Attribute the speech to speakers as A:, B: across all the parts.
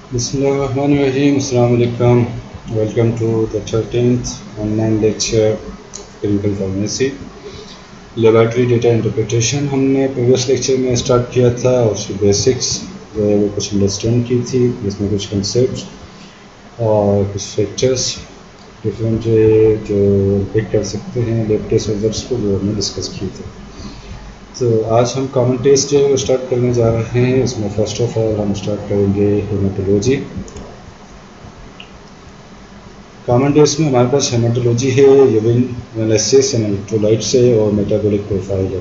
A: Bismillahirrahmanirrahim. Assalamu alaikum. Welcome to the 13th online lecture clinical pharmacy laboratory data interpretation. हमने previous lecture में start किया था और उसकी बेसिक्स जो है वो कुछ अंडरस्टैंड की थी, जिसमें कुछ कंसेप्ट और कुछ फैक्टर्स डिफरेंट जो पिक कर सकते हैं लैब टेस्ट रिजल्ट्स को, जो हमने डिस्कस किए थे। तो आज हम कॉमन टेस्ट जो है वो स्टार्ट करने जा रहे हैं। इसमें फर्स्ट ऑफ ऑल हम स्टार्ट करेंगे हेमाटोलॉजी। कॉमन टेस्ट में हमारे पास हेमाटोलॉजी है, यूरिन एनालिसिस एंड इलेक्ट्रोलाइट्स है और मेटाबॉलिक प्रोफाइल है।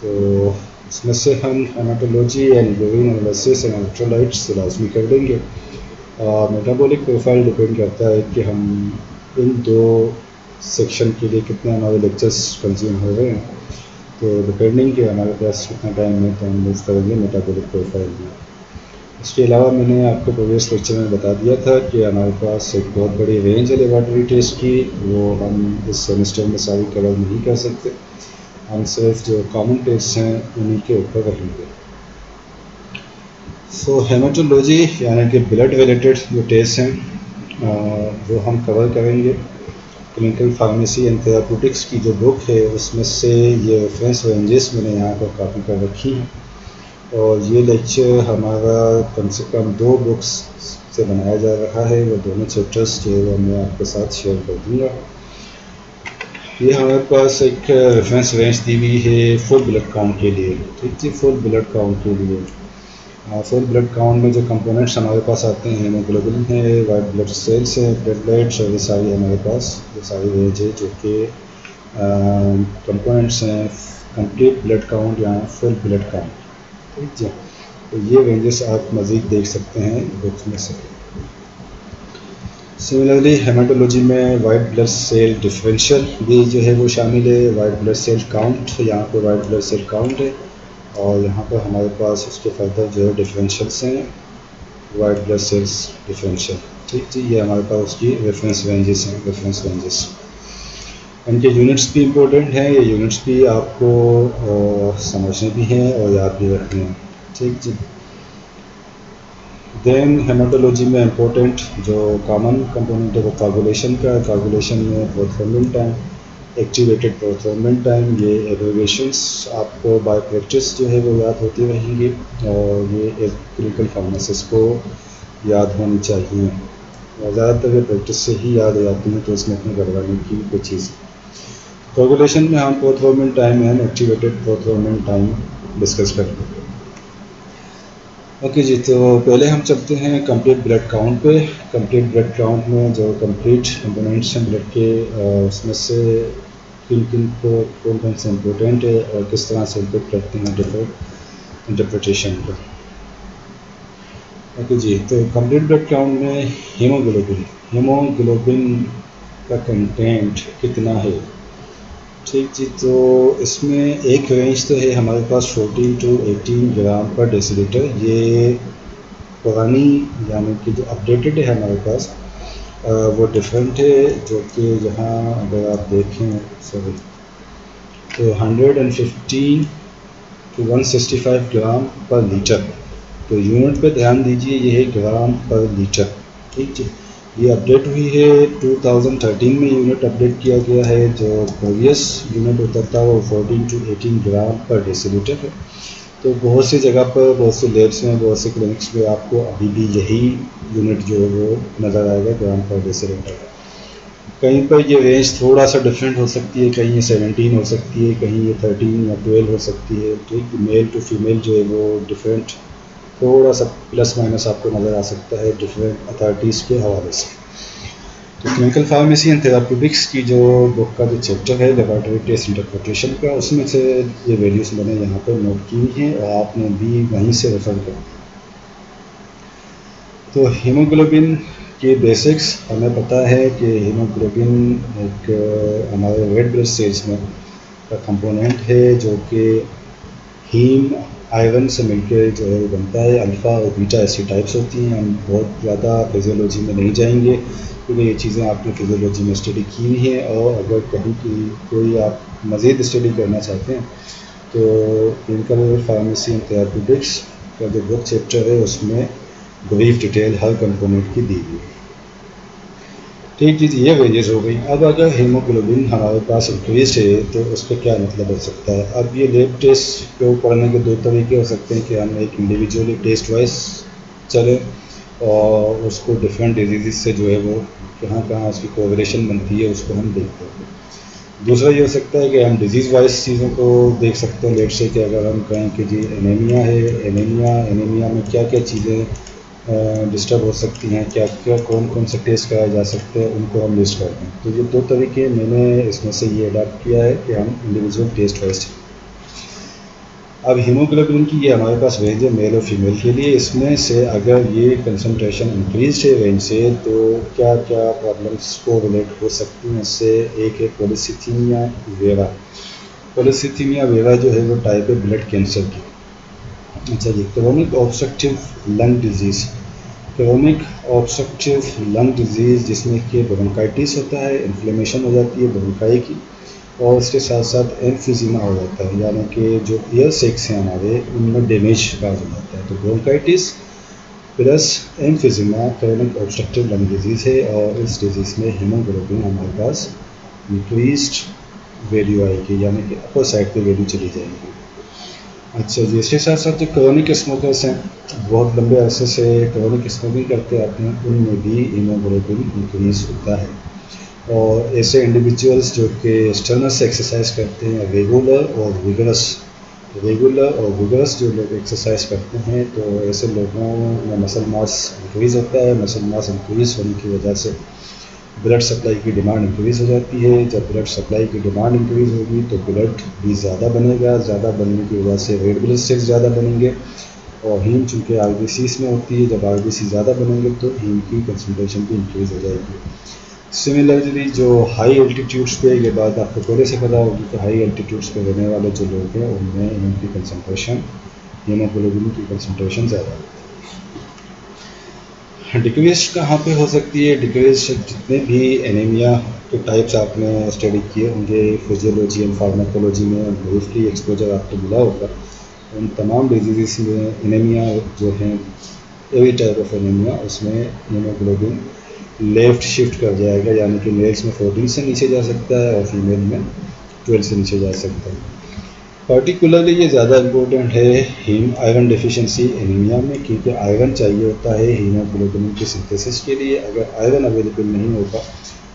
A: तो इसमें से हम haematology and urine analysis and electrolytes लाजमी कर देंगे। मेटाबॉलिक प्रोफाइल डिपेंड करता है कि हम इन दो सेक्शन के लिए कितने हमारे लेक्चर्स कंज्यूम हो रहे हैं। तो डिपेंडिंग कि हमारे पास कितना टाइम है तो हम यूज़ करेंगे मेटाबॉलिक प्रोफाइल में। इसके अलावा मैंने आपको प्रीवियस लेक्चर में बता दिया था कि हमारे पास एक बहुत बड़ी रेंज है लेबॉर्ट्री टेस्ट की, वो हम इस सेमेस्टर में सारी कवर नहीं कर सकते। हम सिर्फ जो कॉमन टेस्ट हैं उन्हीं के ऊपर रहेंगे। सो हेमाटोलॉजी यानी कि ब्लड रिलेटेड जो टेस्ट हैं वो हम कवर करेंगे। क्लिनिकल फार्मेसी एंड थेराप्यूटिक्स की जो बुक है उसमें से ये रेफरेंस रेंजेस मैंने यहाँ पर कॉपी कर रखी हैं, और ये लेक्चर हमारा कम से कम 2 बुक्स से बनाया जा रहा है। वो दोनों चैप्टर्स जो है वो मैं आपके साथ शेयर कर दूँगा। ये हमारे पास एक रेफरेंस रेंज दी हुई है फुल ब्लड काउंट के लिए। ठीक है, फुल ब्लड काउंट के लिए फुल ब्लड काउंट में जो कंपोनेंट्स हमारे पास आते हैं, हीमोग्लोबिन है, वाइट ब्लड सेल्स है, प्लेटलेट्स, और ये सारी हमारे पास ये सारी रेंज है जो कि कंपोनेंट्स हैं कंप्लीट ब्लड काउंट या फुल ब्लड काउंट। ठीक है, तो ये रेंजेस आप मज़ीद देख सकते हैं बुक्स में से। सिमिलरली हेमाटोलॉजी में वाइट ब्लड सेल डिफरेंशियल भी जो है वो शामिल है। वाइट ब्लड सेल काउंट, यहाँ पे वाइट ब्लड सेल काउंट है, और यहाँ पर हमारे पास उसके फर्दर जो है डिफरेंशियल्स हैं, वाइट ब्लड सेल्स डिफरेंशियल। ठीक जी, ये हमारे पास उसकी रेफरेंस रेंजेस हैं, रेफरेंस रेंजेस। इनके यूनिट्स भी इम्पोर्टेंट हैं, ये यूनिट्स भी आपको समझने भी हैं और याद भी रखने हैं। ठीक जी। देन हेमाटोलॉजी में इम्पोर्टेंट जो कॉमन कंपोनेंट है वो कोगुलेशन का है। कोगुलेशन में prothrombin time, activated prothrombin time, ये एब्रिविएशंस आपको बाय प्रैक्टिस जो है वो याद होती रहेंगी, और ये एक क्लिनिकल फार्मासिस्ट को याद होनी चाहिए, और ज़्यादातर ये प्रैक्टिस से ही याद हो जाती हैं, तो इसमें इतनी गड़बड़ी की कोई चीज़। कोगुलेशन में हम prothrombin time and activated prothrombin time discuss करेंगे। ओके जी, तो पहले हम चलते हैं कंप्लीट ब्लड काउंट पे। कंप्लीट ब्लड काउंट में जो कंप्लीट कंपोनेंट्स हैं ब्लड के, उसमें से किन किन को कौन कौन से इम्पोर्टेंट है और किस तरह से इम्पोर्ट करते हैं डिफरेंट इंटरप्रिटेशन को। ओके जी, तो कंप्लीट ब्लड काउंट में हीमोग्लोबिन का कंटेंट कितना है। ठीक जी, तो इसमें एक रेंज तो है हमारे पास 14 to 18 ग्राम पर डेसीलीटर। ये पुरानी यानी कि जो अपडेटेड है हमारे पास वो डिफरेंट है, जो कि यहाँ अगर आप देखें सॉरी तो 115 to 165 ग्राम पर लीटर। तो यूनिट पे ध्यान दीजिए, ये है ग्राम पर लीटर। ठीक है, ये अपडेट हुई है 2013 में यूनिट अपडेट किया गया है। जो प्रीवियस यूनिट होता था वो 14 to 18 ग्राम पर डेसीलीटर है। तो बहुत सी जगह पर, बहुत से लैब्स में, बहुत से क्लिनिक्स में आपको अभी भी यही यूनिट जो है वो नज़र आएगा, ग्राम पर डेसीलीटर। कहीं पर ये रेंज थोड़ा सा डिफरेंट हो सकती है, कहीं ये 17 हो सकती है, कहीं ये 13 या 12 हो सकती है। ठीक, मेल टू फीमेल जो है वो डिफरेंट थोड़ा सा प्लस माइनस आपको नज़र आ सकता है डिफरेंट अथॉरिटीज़ के हवाले से। तो क्लिनिकल फार्मेसी एंड थेराप्यूटिक्स की जो बुक का जो चैप्टर है लेबॉर्ट्री टेस्ट इंटरप्रिटेशन का, उसमें से ये वैल्यूज़ मैंने यहाँ पर नोट की हैं और आपने भी वहीं से रेफर कर। तो हीमोग्लोबिन के बेसिक्स हमें पता है कि हीमोग्लोबिन एक हमारे रेड ब्लड सेल्स में का कंपोनेंट है, जो कि हीम आयरन से मिलकर जो है बनता है। अल्फ़ा और बीटा ऐसी टाइप्स होती हैं। हम बहुत ज़्यादा फिजियोलॉजी में नहीं जाएंगे क्योंकि ये चीज़ें आपने फिजियोलॉजी में स्टडी की हुई हैं, और अगर कहीं की कोई आप मज़ीद स्टडी करना चाहते हैं तो क्लिनिकल फार्मेसी एंड थेराप्यूटिक्स का जो बुक चैप्टर है उसमें ब्रीफ डिटेल हर कंपोनेंट की दी हुई है। ठीक चीज़ ये वेजेस हो गई। अब अगर हीमोग्लोबिन हमारे पास इंक्रीज है तो उसका क्या मतलब हो सकता है। अब ये लैब टेस्ट को पढ़ने के दो तरीके हो सकते हैं कि हम एक इंडिविजुअली टेस्ट वाइज चलें और उसको डिफरेंट डिजीज़ से जो है वो कहाँ कहाँ उसकी कोरिलेशन बनती है उसको हम देखते हैं। दूसरा ये हो सकता है कि हम डिजीज़ वाइज चीज़ों को देख सकते हैं। लेट से कि अगर हम कहें कि जी एनीमिया है, एनीमिया में क्या क्या चीज़ें डिस्टर्ब हो सकती हैं, क्या क्या कौन कौन से टेस्ट कराए जा सकते हैं, उनको हम लिस्ट करते हैं। तो ये दो तरीके मैंने इसमें से ये अडाप्ट किया है कि हम इंडिविजुअल टेस्ट वाइज। अब हीमोग्लोबिन की ये हमारे पास रेंज है मेल और फीमेल के लिए। इसमें से अगर ये कंसनट्रेशन इंक्रीज है रेंज से तो क्या क्या प्रॉब्लम्स को रिलेट हो सकती हैं इससे। एक है पॉलीसिथीमिया वेरा। पॉलीसिथीमिया वेरा जो है वो टाइप है ब्लड कैंसर की। अच्छा जी, chronic obstructive lung disease. Chronic obstructive lung disease जिसमें कि ब्रोंकाइटिस होता है, इन्फ्लेमेशन हो जाती है ब्रोंकाई की, और इसके साथ साथ एम्फिजीमा हो जाता है, यानी कि जो एयर सैक्स हैं हमारे उनमें डैमेज का हो जाता है। तो bronchitis plus emphysema chronic obstructive lung disease है और इस डिजीज़ में हीमोग्लोबिन हमारे पास इंक्रीज्ड वैल्यू आएगी, यानी कि अपर साइड पे वैल्यू चली जाएगी। अच्छा जी, इसके साथ साथ जो क्रोनिक स्मोकर्स हैं, बहुत लंबे अरसे से क्रोनिक स्मोकिंग करते आते हैं, उनमें भी हीमोग्लोबिन इंक्रीज होता है। और ऐसे इंडिविजुअल्स जो कि स्टर्नस एक्सरसाइज करते हैं रेगुलर और विगरस जो लोग एक्सरसाइज करते हैं, तो ऐसे लोगों में मसल मास इंक्रीज़ होता है। मसल मास इंक्रीज़ होने की वजह से ब्लड सप्लाई की डिमांड इंक्रीज़ हो जाती है। जब ब्लड सप्लाई की डिमांड इंक्रीज़ होगी तो ब्लड भी ज़्यादा बनेगा। ज़्यादा बनने की वजह से रेड ब्लड सेल्स ज़्यादा बनेंगे और हीम चूँकि आरबीसीज में होती है, जब आरबीसी ज़्यादा बनेंगे तो हीम की कंसनट्रेशन भी इंक्रीज़ हो जाएगी। सिमिलरली जो हाई एल्टीट्यूड्स पे, ये बात आपको पहले से पता होगी कि हाई एल्टीट्यूड्स पे रहने वाले जो लोग हैं उनमें इनकी कंसनट्रेशन, हीमोग्लोबिन की कंसनट्रेशन ज़्यादा होती है। डिक्रीज कहाँ पे हो सकती है। डिक्रीज जितने भी एनीमिया के टाइप्स आपने स्टडी किए होंगे फिजियोलॉजी एंड फार्माकोलॉजी में, ब्रीफली एक्सपोजर आपको मिला होगा। उन तमाम डिजीज़ में एनीमिया जो है, एवरी टाइप ऑफ एनीमिया, उसमें हीमोग्लोबिन लेफ़्ट शिफ्ट कर जाएगा, यानी कि मेल्स में 14 से नीचे जा सकता है और फीमेल में 12 से नीचे जा सकता है। पर्टिकुलरली ये ज़्यादा इम्पोर्टेंट है हीम आयरन डेफिशिएंसी एनीमिया में, क्योंकि आयरन चाहिए होता है हीमोग्लोबिन की सिंथेसिस के लिए। अगर आयरन अवेलेबल नहीं होगा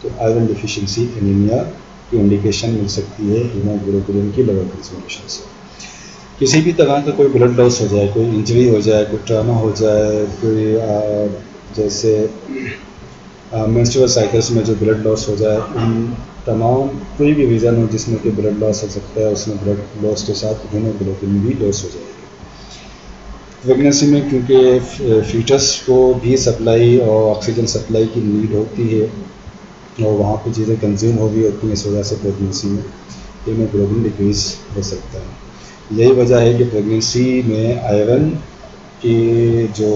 A: तो आयरन डेफिशिएंसी एनीमिया की इंडिकेशन मिल सकती है हीमोग्लोबिन की लोअर कंसंट्रेशन से। किसी भी तरह का कोई ब्लड लॉस हो जाए, कोई इंजरी हो जाए, कोई ट्रामा हो जाए, कोई जैसे मेंस्ट्रुअल साइकिल्स में जो ब्लड लॉस हो जाए, उन तमाम कोई भी रीज़न हो जिसमें कि ब्लड लॉस हो सकता है, उसमें ब्लड लॉस के साथ हीमोग्लोबिन भी लॉस हो जाएगी। प्रेगनेंसी में क्योंकि फीटस को भी सप्लाई और ऑक्सीजन सप्लाई की नीड होती है और वहाँ पे चीज़ें कंज्यूम हो भी होती हैं, इस वजह से प्रेगनेंसी में हीमोग्लोबिन डिक्रीज़ हो सकता है। यही वजह है कि प्रेगनेंसी में आयरन कि जो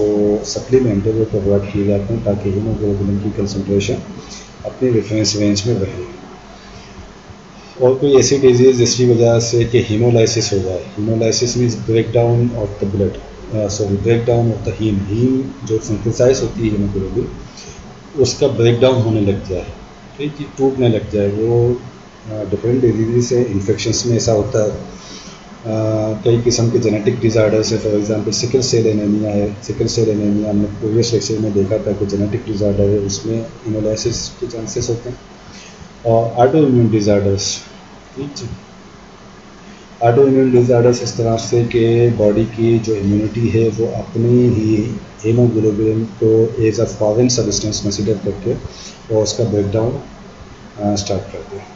A: सप्लीमेंट है वो प्रोवाइड किए जाते हैं ताकि हीमोग्लोबिन की कंसंट्रेशन अपनी रेफरेंस रेंज में रहे। और कोई ऐसी डिजीज़ जिसकी वजह से कि हीमोलाइसिस हो जाए, haemolysis means break down of the blood, break down of the heme जो सिंथेसाइज होती है हीमोग्लोबिन, उसका ब्रेक डाउन होने लग जाए, ठीक है, टूटने लग जाए। वो डिफरेंट डिजीज़ से इन्फेक्शंस में ऐसा होता है। कई किस्म के जेनेटिक डिज़ार्डर्स है, for example sickle cell anaemia है। सिकल सेल एनीमिया हमने प्रीवियस लेक्चर में देखा था कि जेनेटिक डिज़ार्डर है, उसमें हीमोलाइसिस के चांसेस होते हैं। और ऑटो इम्यून डिज़ार्डर्स, ठीक है, ऑटो इम्यून डिज़ार्डर्स इस तरह से कि बॉडी की जो इम्यूनिटी है वो अपनी ही हीमोग्लोबिन को as a foreign substance consider करके और उसका ब्रेकडाउन स्टार्ट करते हैं।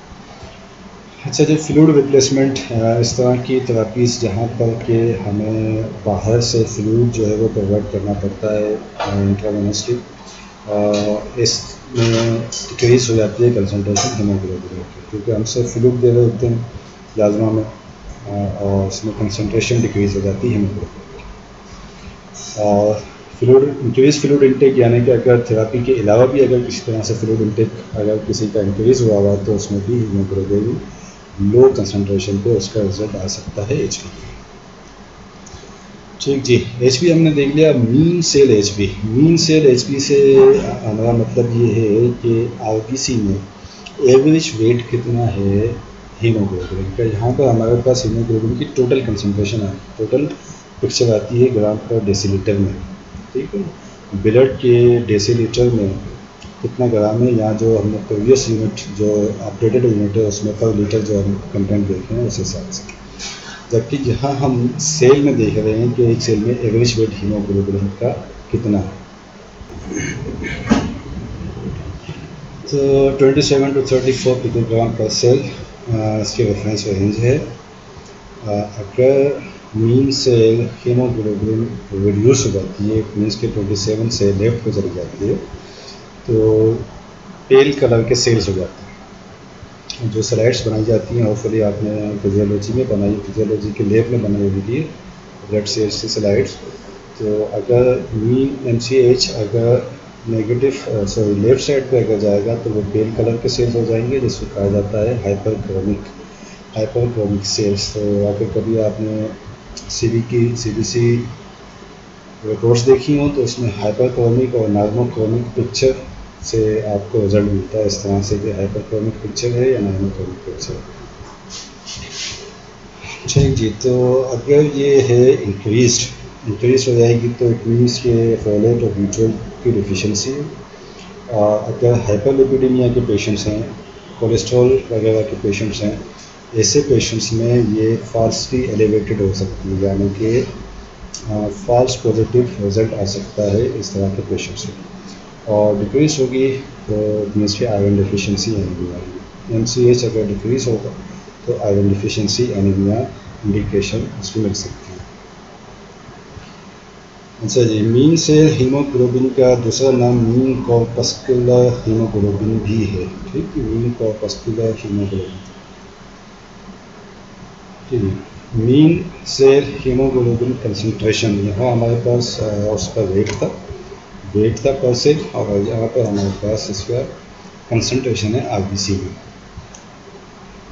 A: अच्छा, जो फ्लूइड रिप्लेसमेंट, इस तरह की थेरापीज़ जहाँ पर कि हमें बाहर से फ्लूइड जो है वो प्रोवाइड करना पड़ता है इंट्रावेनसली, इसमें डिक्रीज़ हो जाती है कंसंट्रेशन हीमोग्लोबिन की, क्योंकि हम सिर्फ फ्लूइड दे रहे होते हैं प्लाज्मा में और उसमें कंसंट्रेशन डिक्रीज़ हो जाती है हीमोग्लोबिन की। और इंक्रीज फ्लूइड इंटेक, यानी कि अगर थेरापी के अलावा भी अगर किसी तरह से फ्लूइड इंटेक अगर किसी का इंक्रीज़ हुआ हुआ तो उसमें भी हीमोग्लोबिन लो कंसंट्रेशन पे उसका रिजल्ट आ सकता है एचबी। ठीक जी, एच पी हमने देख लिया। Mean cell H P, mean cell H P से हमारा मतलब ये है कि आर बी सी में एवरेज वेट कितना है हीमोग्लोबिन का। यहाँ पर हमारे पास हीमोग्लोबिन की टोटल कंसनट्रेशन है, टोटल पिक्चर आती है ग्राम पर डेसीलीटर में। ठीक है, ब्लड के डेसीलीटर में कितना ग्राम है, यहाँ जो हमने प्रीवियस यूनिट जो अपडेटेड यूनिट है उसमें पर लीटर जो हम कंटेंट देखे हैं उस हिसाब से। जबकि यहाँ हम सेल में देख रहे हैं कि एक सेल में एवरेज वेट हीमोग्लोबिन का कितना है। तो 27 to 34 पिकोग्राम पर सेल इसके रेफरेंस रेंज है। अगर मीन सेल हीमोग्लोबिन रिड्यूस हो जाती है, मीन्स के 27 से लेफ्ट को चली जाती है, तो पेल कलर के सेल्स हो जाते हैं। जो स्लाइड्स बनाई जाती हैं होपफुली आपने फिजियोलॉजी में बनाई, फिजियोलॉजी के लैब में बनाई होगी ब्लड सेल्स की स्लाइड्स। तो अगर मीन एमसीएच अगर नेगेटिव सॉरी लेफ्ट साइड पे अगर जाएगा तो वो पेल कलर के सेल्स हो जाएंगे, जिसको कहा जाता है हाइपरक्रोमिक सेल्स। तो अगर कभी आपने सीबीसी रिपोर्ट्स देखी हो तो उसमें हाइपरक्रोमिक और नॉर्मोक्रोमिक पिक्चर से आपको रिजल्ट मिलता है इस तरह से कि हाइपरक्रोमिक पिक्चर है या नॉर्मोक्रोमिक पिक्चर है। ठीक जी, तो अगर ये है इंक्रीज हो जाएगी तो इट मीन्स के फोलेट और B12 की डिफिशिएंसी है। और अगर हाइपरलिपिडेमिया के पेशेंट्स हैं, कोलेस्ट्रॉल वगैरह के पेशेंट्स हैं, ऐसे पेशेंट्स में ये फाल्सली एलिवेटेड हो सकती है, यानी कि फॉल्स पॉजिटिव रिजल्ट आ सकता है इस तरह के पेशेंट्स में। और डिक्रीज होगी तो मीन्स की आयरन डिफिशिएंसी एनीमिया आएगी। एमसीएच अगर डिक्रीज होगा तो आयरन डिफिशिएंसी एनीमिया इंडिकेशन इसमें मिल सकती है। अच्छा जी, मीन सेल हीमोग्लोबिन का दूसरा नाम मीन कॉर्पस्कुलर हीमोग्लोबिन भी है। ठीक, मीन कॉर्पस्कुलर हीमोग्लोबिन। ठीक, मीन सेल हीमोग्लोबिन कंसंट्रेशन यहाँ हमारे पास उसका वेट था पर सेल, और यहाँ पर हमारे पास इसका कंसंट्रेशन है आरबीसी में।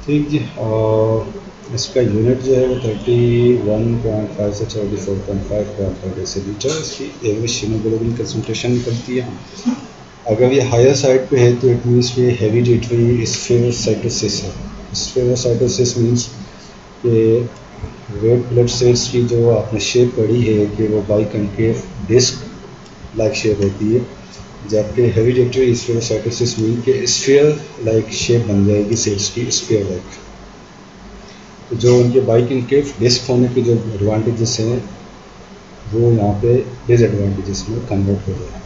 A: ठीक जी, और इसका यूनिट जो है वो 31.5 से 34.5 ग्राम पर डेसीलीटर इसकी एवरेज हीमोग्लोबिन कंसंट्रेशन निकलती है। अगर ये हायर साइड पे है तो इट मीन्स ये हेरिडिटरी स्फेरोसाइटोसिस है। स्फेरोसाइटोसिस मीन्स कि रेड ब्लड सेल्स की जो आपने शेप पढ़ी है कि वो बाइकनकेव डिस्क लाइक शेप होती है, जबकि हेरिडिटरी स्फेरोसाइटोसिस मीन के स्फीयर लाइक शेप बन जाएगी सेल्स की, स्फीयर लाइक। तो जो उनके बाइकनकेव डिस्क होने के जो एडवांटेजेस हैं वो यहाँ पे डिसएडवांटेजेस में कन्वर्ट हो जाएंगे।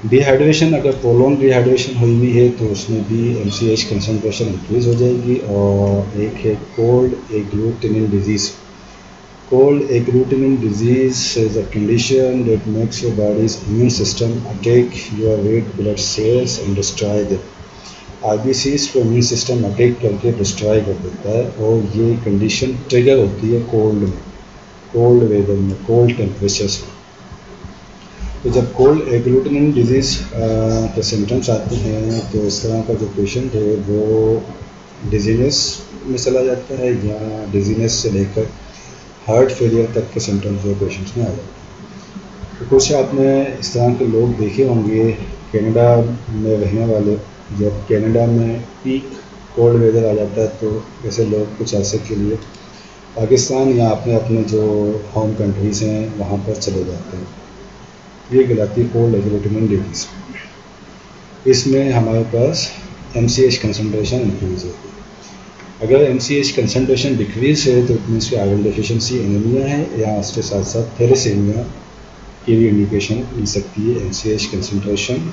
A: डिहाइड्रेशन, अगर प्रोलॉन्ग डिहाइड्रेशन हुई हुई है तो उसमें भी एमसीएच कंसंट्रेशन इंक्रीज हो जाएगी। और एक है cold agglutinin disease. Cold agglutinin disease is a condition that makes your body's immune system attack your red blood cells and destroy them. RBCs को immune system अटैक करके डिस्ट्रॉय कर देता है, और ये कंडीशन ट्रिगर होती है कोल्ड में, कोल्ड वेदर में, कोल्ड टेम्परेचर्स में। तो जब कोल्ड एग्लूटिनिन डिजीज़ के सिम्टम्स आते हैं तो इस तरह का जो पेशेंट है वो डिजीनेस में चला जाता है, या डिजीनेस से लेकर हार्ट फेलियर तक के सिम्टम्स जो पेशेंट्स में आ जाते हैं। तो कुछ आपने इस तरह के लोग देखे होंगे कनाडा में रहने वाले, जब कनाडा में पीक कोल्ड वेदर आ जाता है तो ऐसे लोग कुछ अरसे के लिए पाकिस्तान या अपने अपने जो होम कंट्रीज़ हैं वहाँ पर चले जाते हैं। ये कहलाती कोल्ड एग्लूटिनिन डिजीज़। इसमें हमारे पास एमसीएच कंसंट्रेशन इंक्रीज होती है। अगर एमसीएच कंसंट्रेशन डिक्रीज है तो इट मीन्स कि आयरन डेफिशिएंसी एनीमिया है, या उसके साथ साथ थैलेसीमिया की भी इंडिकेशन मिल सकती है एमसीएच कंसंट्रेशन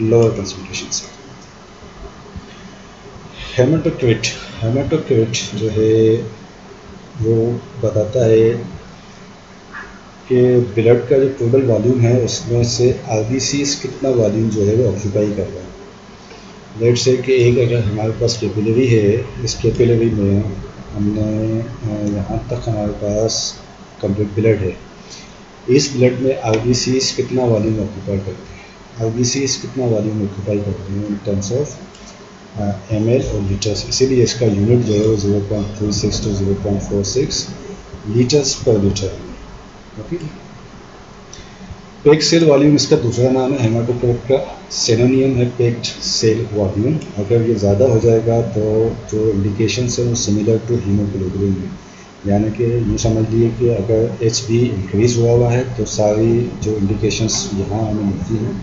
A: लोअर कंसंट्रेशन से। हेमाटोक्रिट जो है वो बताता है कि ब्लड का जो टोटल वॉल्यूम है उसमें से आरबीसीज कितना वॉल्यूम जो है वो ऑक्यूपाई कर रहा है। लेट से कि एक अगर हमारे पास कैपिलरी है, इस कैपिलरी में हमने यहाँ तक हमारे पास कंप्लीट ब्लड है, इस ब्लड में आरबीसीज कितना वॉल्यूम ऑक्यूपाई करते हैं, आरबीसीज कितना वॉल्यूम ऑक्यूपाई करते हैं इन टर्म्स ऑफ ml और लीटर्स। इसीलिए इसका यूनिट जो है वो 0.36 to 0.46 litres per litre. Okay, packed cell volume इसका दूसरा नाम है हेमाटोक्रिट का, सिनोनियम है पैक्ड सेल वॉल्यूम। अगर ये ज़्यादा हो जाएगा तो जो इंडिकेशन है वो सिमिलर टू हीमोग्लोबिन है, यानी कि यूँ समझ लीजिए कि अगर एच बी इंक्रीज़ हुआ है तो सारी जो इंडिकेशंस यहाँ हमें मिलती हैं,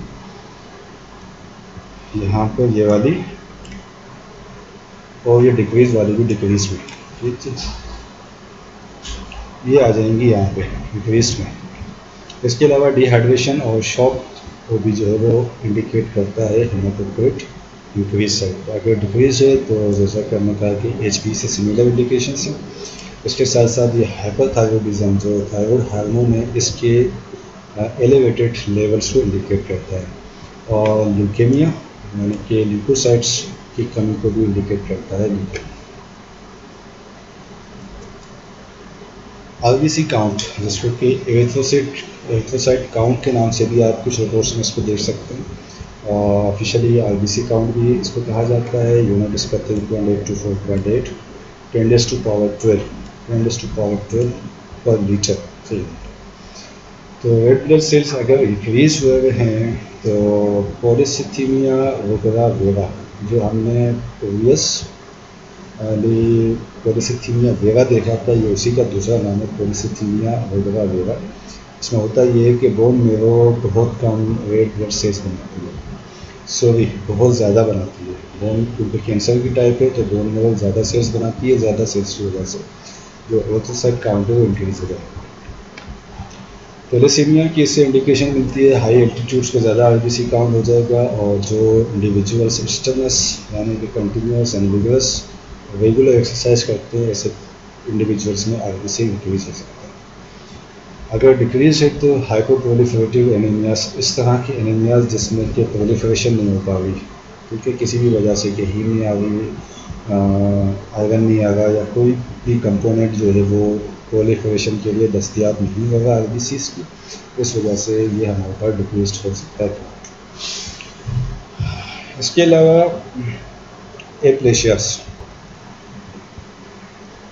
A: यहाँ पर ये वाली और ये डिक्रीज़ वाली भी डिक्रीज़ में, ठीक है, ये आ जाएंगी यहाँ पे डिक्रीज़ में। इसके अलावा डिहाइड्रेशन और शॉक वो भी जो है वो इंडिकेट करता है हेमाटोक्रिट इंक्रीज साइड। अगर डिक्रीज है तो जैसा कि हमने कहा कि एच बी से सिमिलर इंडिकेशंस हैं। इसके साथ साथ ये हाइपरथायरॉयडिज्म जो थायराइड हार्मोन है इसके एलिवेटेड लेवल्स को इंडिकेट करता है, और ल्यूकेमिया यानी कि ल्यूकोसाइट्स की कमी को भी इंडिकेट करता है। आरबीसी काउंट, जिसको कि एरिथ्रोसाइट काउंट के नाम से भी आप कुछ रिपोर्ट्स में इसको देख सकते हैं, और ऑफिशियली आरबीसी काउंट भी इसको कहा जाता है। यूनिट इसका 3.8 to 4.8 10⁻12 पर लीटर। तो रेड ब्लड सेल्स अगर इंक्रीज हुए हैं तो पॉलीसिथीमिया वगैरह वेरा, जो हमने प्रीवियस पॉलीसिथीमिया वेरा देखा था, ये उसी का दूसरा नाम है पॉलीसिथीमिया वगैरह वेरा। इसमें होता ये है कि बोन मेरो बहुत कम रेड ब्लड सेल्स बनाती है, बहुत ज़्यादा बनाती है। बोन क्योंकि कैंसर की टाइप है तो बोन मेरो ज़्यादा सेल्स बनाती है, ज़्यादा सेल्स की वजह से जो एरिथ्रोसाइट काउंट है वो इंक्रीज हो जाएगा। थैलेसीमिया की इससे इंडिकेशन मिलती है हाई एल्टीट्यूड्स पे ज़्यादा आरबीसी काउंट हो जाएगा, और जो इंडिविजुअल्स स्टेनस यानी कि continuous and vigorous regular exercise करते हैं ऐसे इंडिविजुअल्स में आरबीसी इंक्रीज हो सकता है। अगर डिक्रीज है तो हाइपोप्रोलिफरेटिव एनीमियास, इस तरह की एनीमियास जिसमें कि प्रोलिफरेशन नहीं हो पा रही क्योंकि किसी भी वजह से कि हीम नहीं आ रही, आयरन नहीं आ रहा, या कोई भी कंपोनेंट जो है वो प्रोलिफरेशन के लिए दस्तियाब नहीं होगा आरबीसीज की, इस वजह से ये हमारे पास डिक्रीज हो सकता है। इसके अलावा एप्लेशियास,